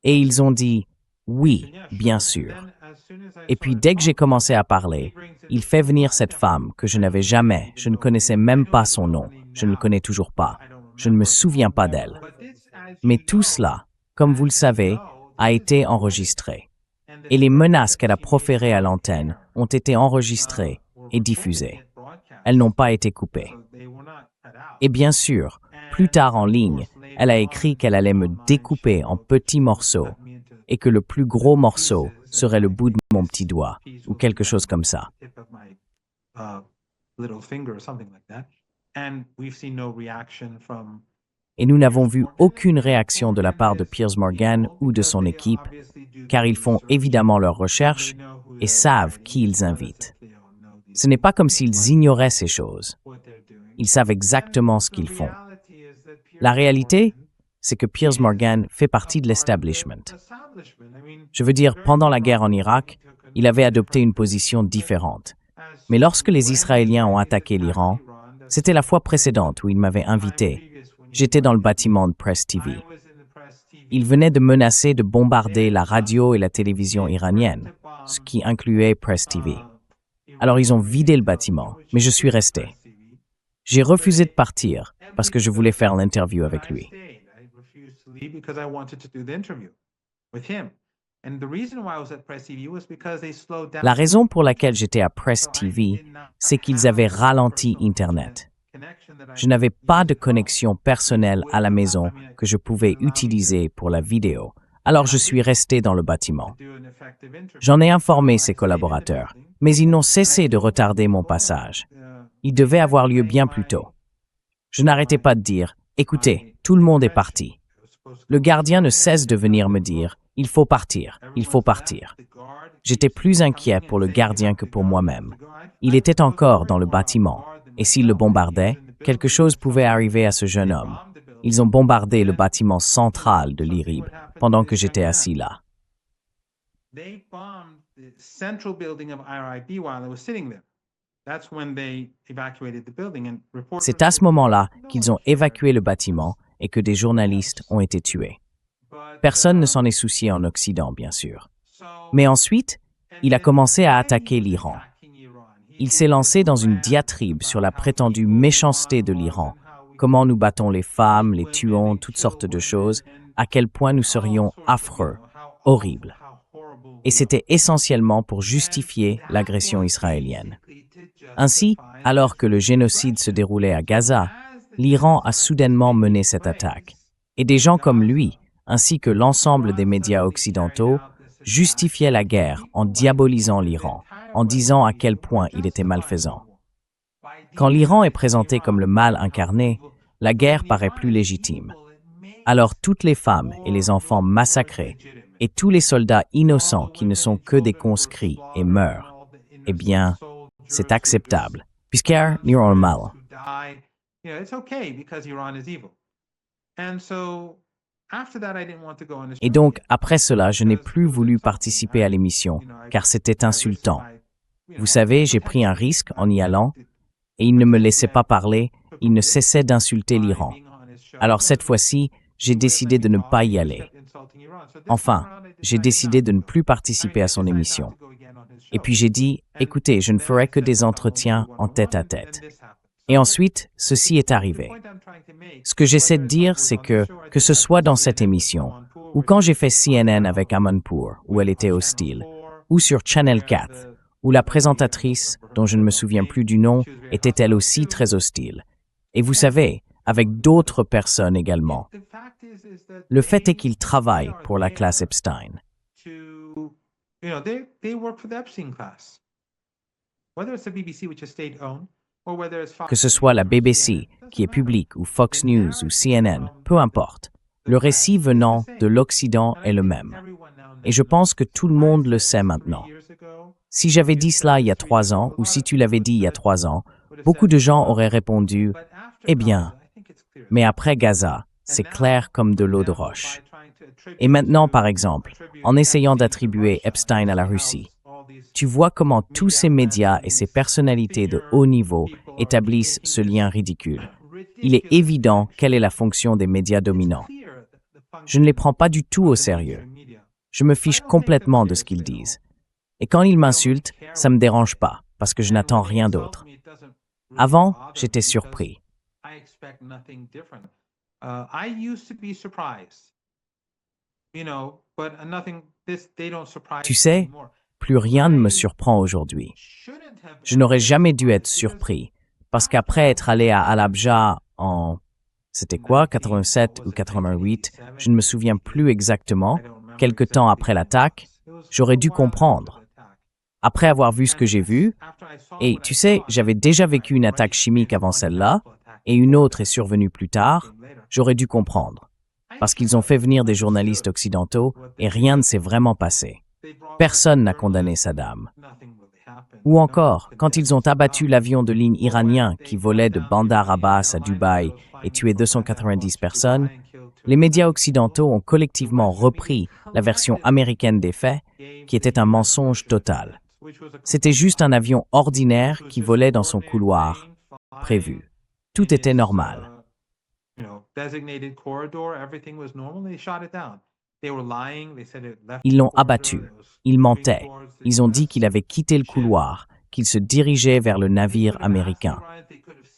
Et ils ont dit « Oui, bien sûr. » Et puis dès que j'ai commencé à parler, il fait venir cette femme que je n'avais jamais, je ne connaissais même pas son nom, je ne le connais toujours pas, je ne me souviens pas d'elle. Mais tout cela, comme vous le savez, a été enregistré. Et les menaces qu'elle a proférées à l'antenne ont été enregistrées et diffusées. Elles n'ont pas été coupées. Et bien sûr, plus tard en ligne, elle a écrit qu'elle allait me découper en petits morceaux et que le plus gros morceau serait le bout de mon petit doigt, ou quelque chose comme ça. Et nous n'avons vu aucune réaction de la part de Piers Morgan ou de son équipe, car ils font évidemment leurs recherches et savent qui ils invitent. Ce n'est pas comme s'ils ignoraient ces choses. Ils savent exactement ce qu'ils font. La réalité, c'est que Piers Morgan fait partie de l'establishment. Je veux dire, pendant la guerre en Irak, il avait adopté une position différente. Mais lorsque les Israéliens ont attaqué l'Iran, c'était la fois précédente où il m'avait invité. J'étais dans le bâtiment de Press TV. Il venait de menacer de bombarder la radio et la télévision iranienne, ce qui incluait Press TV. Alors ils ont vidé le bâtiment, mais je suis resté. J'ai refusé de partir parce que je voulais faire l'interview avec lui. La raison pour laquelle j'étais à Press TV, c'est qu'ils avaient ralenti Internet. Je n'avais pas de connexion personnelle à la maison que je pouvais utiliser pour la vidéo, alors je suis resté dans le bâtiment. J'en ai informé ses collaborateurs, mais ils n'ont cessé de retarder mon passage. Il devait avoir lieu bien plus tôt. Je n'arrêtais pas de dire « Écoutez, tout le monde est parti ». Le gardien ne cesse de venir me dire « Il faut partir, il faut partir ». J'étais plus inquiet pour le gardien que pour moi-même. Il était encore dans le bâtiment, et s'il le bombardait, quelque chose pouvait arriver à ce jeune homme. Ils ont bombardé le bâtiment central de l'IRIB pendant que j'étais assis là. C'est à ce moment-là qu'ils ont évacué le bâtiment et que des journalistes ont été tués. Personne ne s'en est soucié en Occident, bien sûr. Mais ensuite, il a commencé à attaquer l'Iran. Il s'est lancé dans une diatribe sur la prétendue méchanceté de l'Iran, comment nous battons les femmes, les tuons, toutes sortes de choses, à quel point nous serions affreux, horribles. Et c'était essentiellement pour justifier l'agression israélienne. Ainsi, alors que le génocide se déroulait à Gaza, l'Iran a soudainement mené cette attaque. Et des gens comme lui, ainsi que l'ensemble des médias occidentaux, justifiaient la guerre en diabolisant l'Iran, en disant à quel point il était malfaisant. Quand l'Iran est présenté comme le mal incarné, la guerre paraît plus légitime. Alors toutes les femmes et les enfants massacrés, et tous les soldats innocents qui ne sont que des conscrits et meurent, eh bien, c'est acceptable, puisqu'Iran est mal. Et donc, après cela, je n'ai plus voulu participer à l'émission, car c'était insultant. Vous savez, j'ai pris un risque en y allant, et il ne me laissait pas parler, il ne cessait d'insulter l'Iran. Alors cette fois-ci, j'ai décidé de ne pas y aller. Enfin, j'ai décidé de ne plus participer à son émission. Et puis j'ai dit, écoutez, je ne ferai que des entretiens en tête-à-tête. Et ensuite, ceci est arrivé. Ce que j'essaie de dire, c'est que ce soit dans cette émission, ou quand j'ai fait CNN avec Amanpour, où elle était hostile, ou sur Channel 4, où la présentatrice, dont je ne me souviens plus du nom, était elle aussi très hostile. Et vous savez, avec d'autres personnes également. Le fait est qu'ils travaillent pour la classe Epstein. Que ce soit la BBC, qui est publique, ou Fox News, ou CNN, peu importe. Le récit venant de l'Occident est le même. Et je pense que tout le monde le sait maintenant. Si j'avais dit cela il y a 3 ans, ou si tu l'avais dit il y a 3 ans, beaucoup de gens auraient répondu « Eh bien, mais après Gaza, c'est clair comme de l'eau de roche. » Et maintenant, par exemple, en essayant d'attribuer Epstein à la Russie, tu vois comment tous ces médias et ces personnalités de haut niveau établissent ce lien ridicule. Il est évident quelle est la fonction des médias dominants. Je ne les prends pas du tout au sérieux. Je me fiche complètement de ce qu'ils disent. Et quand ils m'insultent, ça ne me dérange pas, parce que je n'attends rien d'autre. Avant, j'étais surpris. Tu sais, plus rien ne me surprend aujourd'hui. Je n'aurais jamais dû être surpris, parce qu'après être allé à Halabja en... C'était quoi, 87 ou 88, je ne me souviens plus exactement, quelque temps après l'attaque, j'aurais dû comprendre. Après avoir vu ce que j'ai vu, et tu sais, j'avais déjà vécu une attaque chimique avant celle-là, et une autre est survenue plus tard, j'aurais dû comprendre. Parce qu'ils ont fait venir des journalistes occidentaux et rien ne s'est vraiment passé. Personne n'a condamné Saddam. Ou encore, quand ils ont abattu l'avion de ligne iranien qui volait de Bandar Abbas à Dubaï et tué 290 personnes, les médias occidentaux ont collectivement repris la version américaine des faits, qui était un mensonge total. C'était juste un avion ordinaire qui volait dans son couloir prévu. Tout était normal. Ils l'ont abattu. Ils mentaient. Ils ont dit qu'il avait quitté le couloir, qu'il se dirigeait vers le navire américain.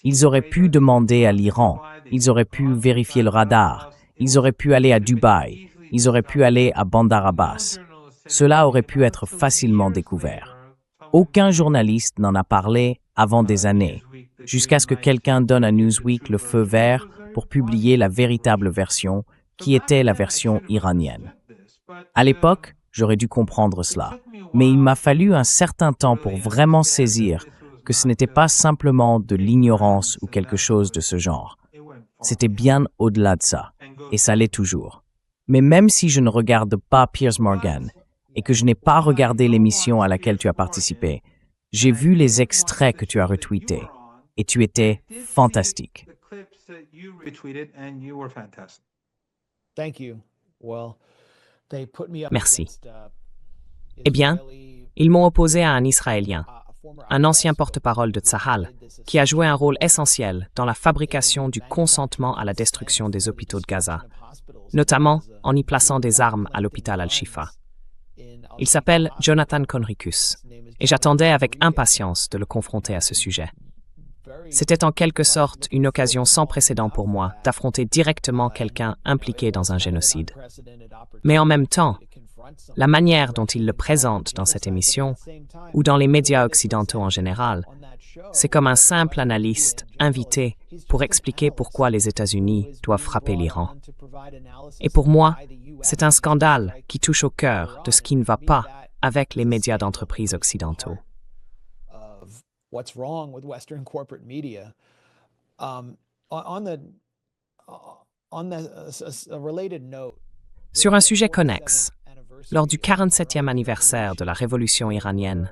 Ils auraient pu demander à l'Iran. Ils auraient pu vérifier le radar. Ils auraient pu aller à Dubaï. Ils auraient pu aller à Bandar Abbas. Cela aurait pu être facilement découvert. Aucun journaliste n'en a parlé avant des années, jusqu'à ce que quelqu'un donne à Newsweek le feu vert pour publier la véritable version, qui était la version iranienne. À l'époque, j'aurais dû comprendre cela, mais il m'a fallu un certain temps pour vraiment saisir que ce n'était pas simplement de l'ignorance ou quelque chose de ce genre. C'était bien au-delà de ça, et ça l'est toujours. Mais même si je ne regarde pas Piers Morgan et que je n'ai pas regardé l'émission à laquelle tu as participé, j'ai vu les extraits que tu as retweetés, et tu étais fantastique. Merci. Eh bien, ils m'ont opposé à un Israélien, un ancien porte-parole de Tsahal, qui a joué un rôle essentiel dans la fabrication du consentement à la destruction des hôpitaux de Gaza, notamment en y plaçant des armes à l'hôpital Al-Shifa. Il s'appelle Jonathan Conricus, et j'attendais avec impatience de le confronter à ce sujet. C'était en quelque sorte une occasion sans précédent pour moi d'affronter directement quelqu'un impliqué dans un génocide. Mais en même temps, la manière dont il le présente dans cette émission, ou dans les médias occidentaux en général, c'est comme un simple analyste invité pour expliquer pourquoi les États-Unis doivent frapper l'Iran. Et pour moi, c'est un scandale qui touche au cœur de ce qui ne va pas avec les médias d'entreprise occidentaux. Sur un sujet connexe, lors du 47e anniversaire de la révolution iranienne,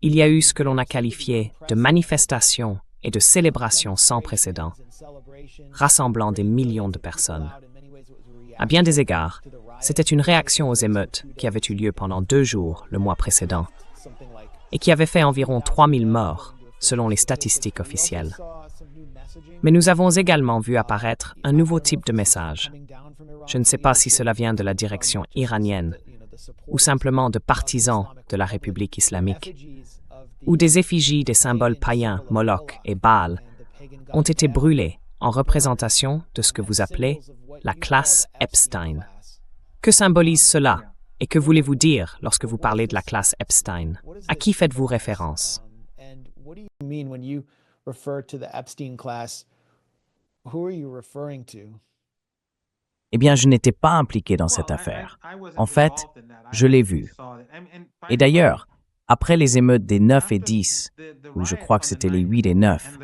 il y a eu ce que l'on a qualifié de manifestation et de célébration sans précédent, rassemblant des millions de personnes. À bien des égards, c'était une réaction aux émeutes qui avaient eu lieu pendant 2 jours le mois précédent et qui avaient fait environ 3000 morts, selon les statistiques officielles. Mais nous avons également vu apparaître un nouveau type de message. Je ne sais pas si cela vient de la direction iranienne ou simplement de partisans de la République islamique, où des effigies des symboles païens Moloch et Baal ont été brûlées en représentation de ce que vous appelez la classe Epstein. Que symbolise cela et que voulez-vous dire lorsque vous parlez de la classe Epstein? À qui faites-vous référence? Eh bien, je n'étais pas impliqué dans cette affaire. En fait, je l'ai vu. Et d'ailleurs, après les émeutes des 9 et 10, ou je crois que c'était les 8 et 9,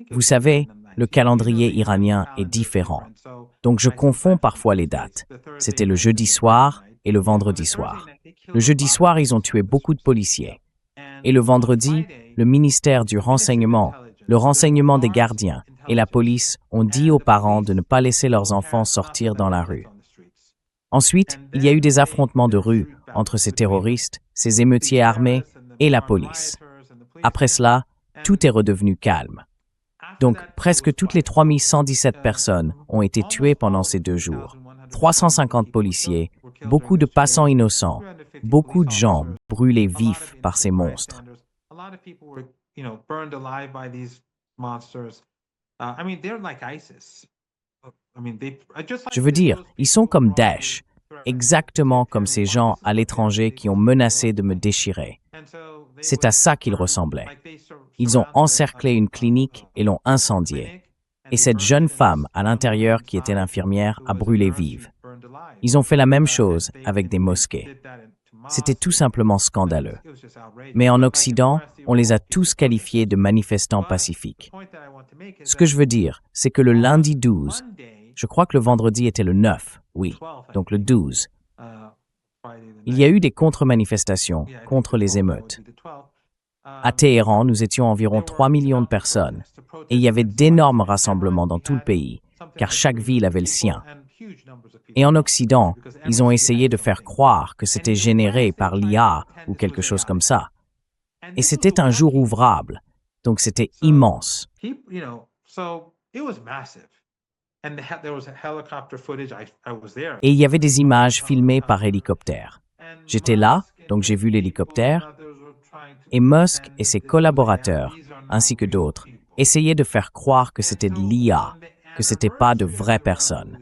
vous savez, le calendrier iranien est différent. Donc je confonds parfois les dates. C'était le jeudi soir et le vendredi soir. Le jeudi soir, ils ont tué beaucoup de policiers. Et le vendredi, le ministère du renseignement, le renseignement des gardiens et la police ont dit aux parents de ne pas laisser leurs enfants sortir dans la rue. Ensuite, il y a eu des affrontements de rue entre ces terroristes, ces émeutiers armés et la police. Après cela, tout est redevenu calme. Donc, presque toutes les 3117 personnes ont été tuées pendant ces 2 jours. 350 policiers, beaucoup de passants innocents, beaucoup de gens brûlés vifs par ces monstres. Je veux dire, ils sont comme Daesh, exactement comme ces gens à l'étranger qui ont menacé de me déchirer. C'est à ça qu'ils ressemblaient. Ils ont encerclé une clinique et l'ont incendiée. Et cette jeune femme à l'intérieur qui était l'infirmière a brûlé vive. Ils ont fait la même chose avec des mosquées. C'était tout simplement scandaleux. Mais en Occident, on les a tous qualifiés de manifestants pacifiques. Ce que je veux dire, c'est que le lundi 12, je crois que le vendredi était le 9, oui, donc le 12, il y a eu des contre-manifestations contre les émeutes. À Téhéran, nous étions environ 3 millions de personnes et il y avait d'énormes rassemblements dans tout le pays, car chaque ville avait le sien. Et en Occident, ils ont essayé de faire croire que c'était généré par l'IA ou quelque chose comme ça. Et c'était un jour ouvrable, donc c'était immense. Et il y avait des images filmées par hélicoptère. J'étais là, donc j'ai vu l'hélicoptère, et Musk et ses collaborateurs, ainsi que d'autres, essayaient de faire croire que c'était de l'IA, que c'était pas de vraies personnes.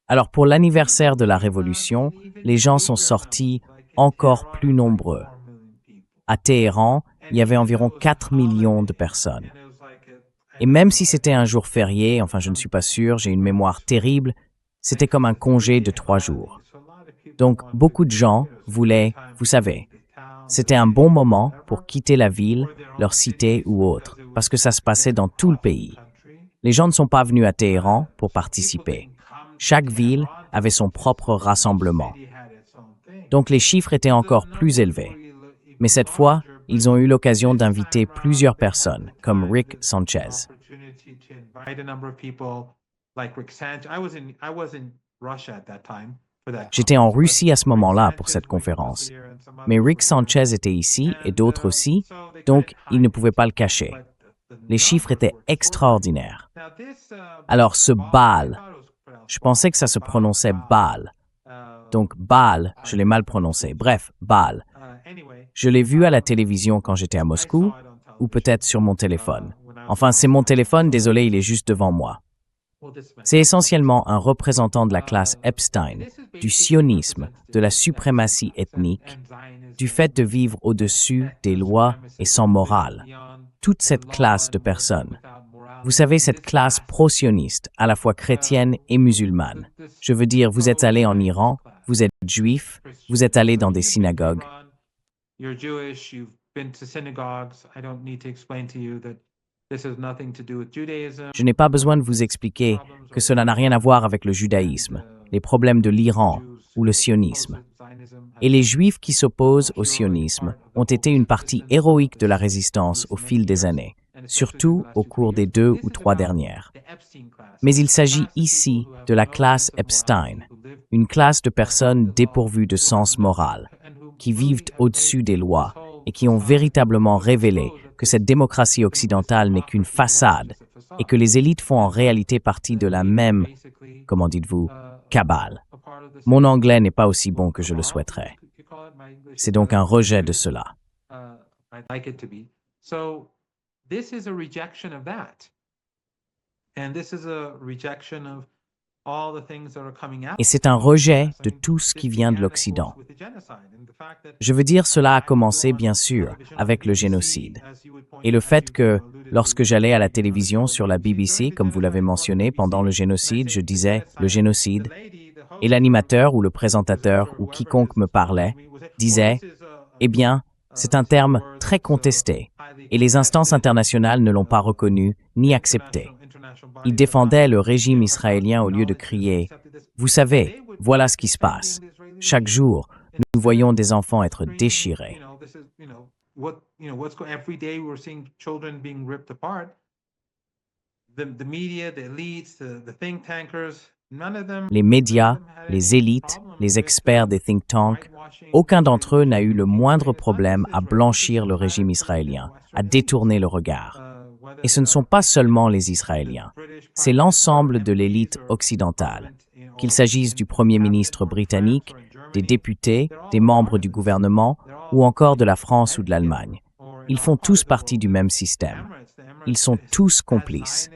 Alors pour l'anniversaire de la Révolution, les gens sont sortis encore plus nombreux. À Téhéran, il y avait environ 4 millions de personnes. Et même si c'était un jour férié, enfin je ne suis pas sûr, j'ai une mémoire terrible, c'était comme un congé de 3 jours. Donc beaucoup de gens voulaient, vous savez, c'était un bon moment pour quitter la ville, leur cité ou autre, parce que ça se passait dans tout le pays. Les gens ne sont pas venus à Téhéran pour participer. Chaque ville avait son propre rassemblement. Donc les chiffres étaient encore plus élevés. Mais cette fois, ils ont eu l'occasion d'inviter plusieurs personnes, comme Rick Sanchez. J'étais en Russie à ce moment-là pour cette conférence. Mais Rick Sanchez était ici et d'autres aussi, donc ils ne pouvaient pas le cacher. Les chiffres étaient extraordinaires. Alors ce Baal, je pensais que ça se prononçait Baal. Donc Baal, je l'ai mal prononcé. Bref, Baal. Je l'ai vu à la télévision quand j'étais à Moscou, ou peut-être sur mon téléphone. Enfin, c'est mon téléphone, désolé, il est juste devant moi. C'est essentiellement un représentant de la classe Epstein, du sionisme, de la suprématie ethnique, du fait de vivre au-dessus des lois et sans morale. Toute cette classe de personnes. Vous savez, cette classe pro-sioniste, à la fois chrétienne et musulmane. Je veux dire, vous êtes allé en Iran, vous êtes juif, vous êtes allé dans des synagogues. Je n'ai pas besoin de vous expliquer que cela n'a rien à voir avec le judaïsme, les problèmes de l'Iran ou le sionisme. Et les Juifs qui s'opposent au sionisme ont été une partie héroïque de la résistance au fil des années, surtout au cours des 2 ou 3 dernières. Mais il s'agit ici de la classe Epstein, une classe de personnes dépourvues de sens moral, qui vivent au-dessus des lois et qui ont véritablement révélé que cette démocratie occidentale n'est qu'une façade et que les élites font en réalité partie de la même, comment dites-vous, cabale. Mon anglais n'est pas aussi bon que je le souhaiterais. C'est donc un rejet de cela. Et c'est un rejet de tout ce qui vient de l'Occident. Je veux dire, cela a commencé, bien sûr, avec le génocide. Et le fait que, lorsque j'allais à la télévision sur la BBC, comme vous l'avez mentionné, pendant le génocide, je disais « le génocide », et l'animateur ou le présentateur ou quiconque me parlait disait « eh bien, c'est un terme très contesté, et les instances internationales ne l'ont pas reconnu ni accepté. » Ils défendaient le régime israélien au lieu de crier « Vous savez, voilà ce qui se passe. Chaque jour, nous voyons des enfants être déchirés. » Les médias, les élites, les experts des think tanks, aucun d'entre eux n'a eu le moindre problème à blanchir le régime israélien, à détourner le regard. Et ce ne sont pas seulement les Israéliens, c'est l'ensemble de l'élite occidentale, qu'il s'agisse du Premier ministre britannique, des députés, des membres du gouvernement ou encore de la France ou de l'Allemagne. Ils font tous partie du même système. Ils sont tous complices.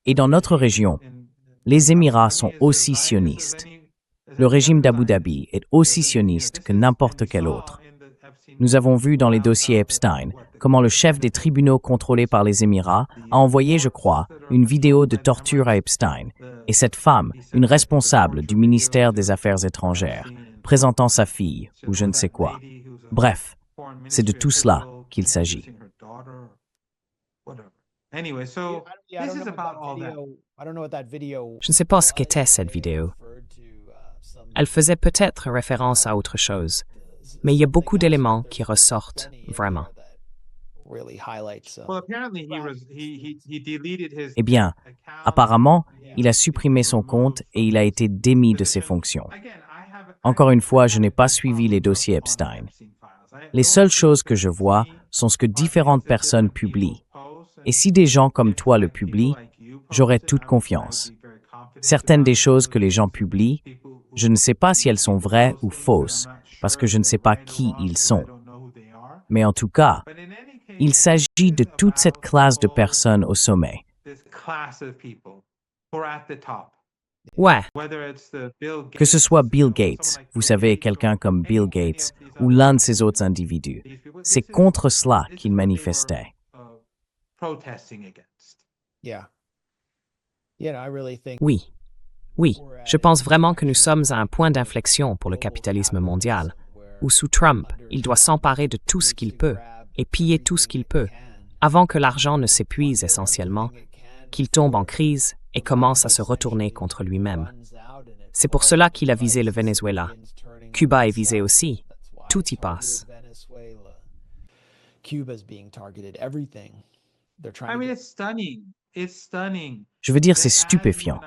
Et dans notre région, les Émirats sont aussi sionistes. Le régime d'Abu Dhabi est aussi sioniste que n'importe quel autre. Nous avons vu dans les dossiers Epstein comment le chef des tribunaux contrôlés par les Émirats a envoyé, je crois, une vidéo de torture à Epstein, et cette femme, une responsable du ministère des Affaires étrangères, présentant sa fille, ou je ne sais quoi. Bref, c'est de tout cela qu'il s'agit. Je ne sais pas ce qu'était cette vidéo. Elle faisait peut-être référence à autre chose, mais il y a beaucoup d'éléments qui ressortent vraiment. Well, apparently he deleted his Eh bien, account. apparemment, il a supprimé son compte et il a été démis de ses fonctions. Again, Encore une fois, je n'ai pas suivi les dossiers Epstein. Les seules choses que je vois sont ce que différentes personnes publient. Et si des gens comme toi le publient, j'aurai toute confiance. Certaines des choses que les gens publient, je ne sais pas si elles sont vraies ou fausses, parce que je ne sais pas qui ils sont. Mais en tout cas, il s'agit de toute cette classe de personnes au sommet. Ouais, Que ce soit Bill Gates, vous savez, quelqu'un comme Bill Gates, ou l'un de ces autres individus, c'est contre cela qu'ils manifestaient. oui. Oui, je pense vraiment que nous sommes à un point d'inflexion pour le capitalisme mondial, où sous Trump, il doit s'emparer de tout ce qu'il peut et piller tout ce qu'il peut, avant que l'argent ne s'épuise essentiellement, qu'il tombe en crise et commence à se retourner contre lui-même. C'est pour cela qu'il a visé le Venezuela. Cuba est visé aussi. Tout y passe. I mean, it's stunning. It's stunning. Je veux dire, c'est stupéfiant.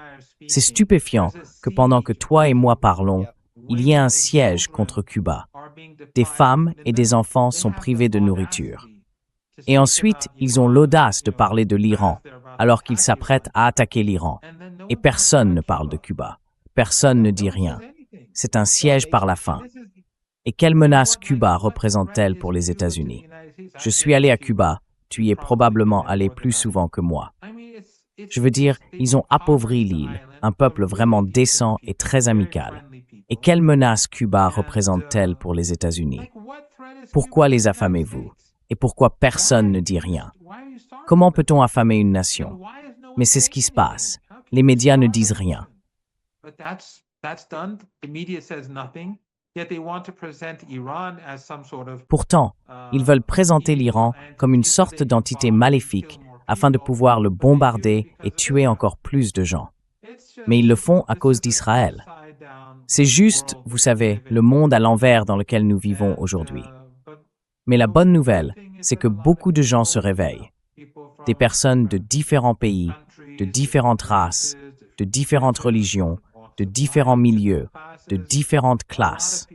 C'est stupéfiant que pendant que toi et moi parlons, il y ait un siège contre Cuba. Des femmes et des enfants sont privés de nourriture. Et ensuite, ils ont l'audace de parler de l'Iran, alors qu'ils s'apprêtent à attaquer l'Iran. Et personne ne parle de Cuba. Personne ne dit rien. C'est un siège par la faim. Et quelle menace Cuba représente-t-elle pour les États-Unis? Je suis allé à Cuba, tu y es probablement allé plus souvent que moi. Je veux dire, ils ont appauvri l'île, un peuple vraiment décent et très amical. Et quelle menace Cuba représente-t-elle pour les États-Unis? Pourquoi les affamez-vous? Et pourquoi personne ne dit rien? Comment peut-on affamer une nation? Mais c'est ce qui se passe. Les médias ne disent rien. Pourtant, ils veulent présenter l'Iran comme une sorte d'entité maléfique afin de pouvoir le bombarder et tuer encore plus de gens. Mais ils le font à cause d'Israël. C'est juste, vous savez, le monde à l'envers dans lequel nous vivons aujourd'hui. Mais la bonne nouvelle, c'est que beaucoup de gens se réveillent. Des personnes de différents pays, de différentes races, de différentes religions, de différents milieux, de différentes classes.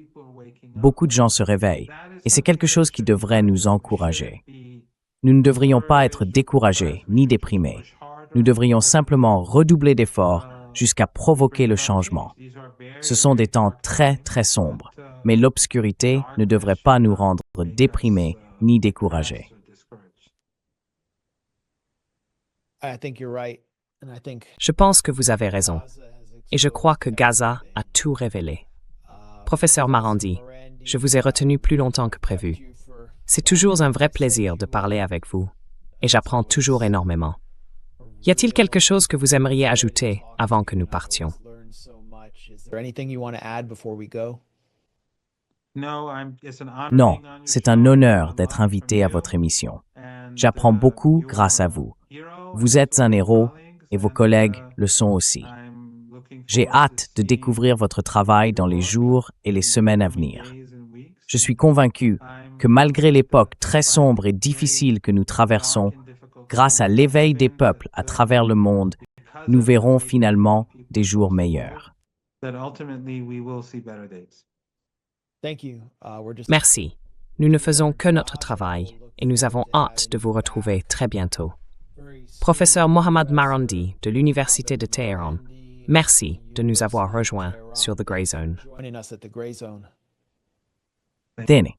Beaucoup de gens se réveillent, et c'est quelque chose qui devrait nous encourager. Nous ne devrions pas être découragés ni déprimés. Nous devrions simplement redoubler d'efforts jusqu'à provoquer le changement. Ce sont des temps très, très sombres, mais l'obscurité ne devrait pas nous rendre déprimés ni découragés. Je pense que vous avez raison. Et je crois que Gaza a tout révélé. Professeur Marandi, je vous ai retenu plus longtemps que prévu. C'est toujours un vrai plaisir de parler avec vous, et j'apprends toujours énormément. Y a-t-il quelque chose que vous aimeriez ajouter avant que nous partions? Non, c'est un honneur d'être invité à votre émission. J'apprends beaucoup grâce à vous. Vous êtes un héros et vos collègues le sont aussi. J'ai hâte de découvrir votre travail dans les jours et les semaines à venir. Je suis convaincu que malgré l'époque très sombre et difficile que nous traversons, grâce à l'éveil des peuples à travers le monde, nous verrons finalement des jours meilleurs. Merci. Nous ne faisons que notre travail et nous avons hâte de vous retrouver très bientôt. Professeur Mohammad Marandi de l'Université de Téhéran, merci de nous avoir rejoints sur The Grey Zone. Dene.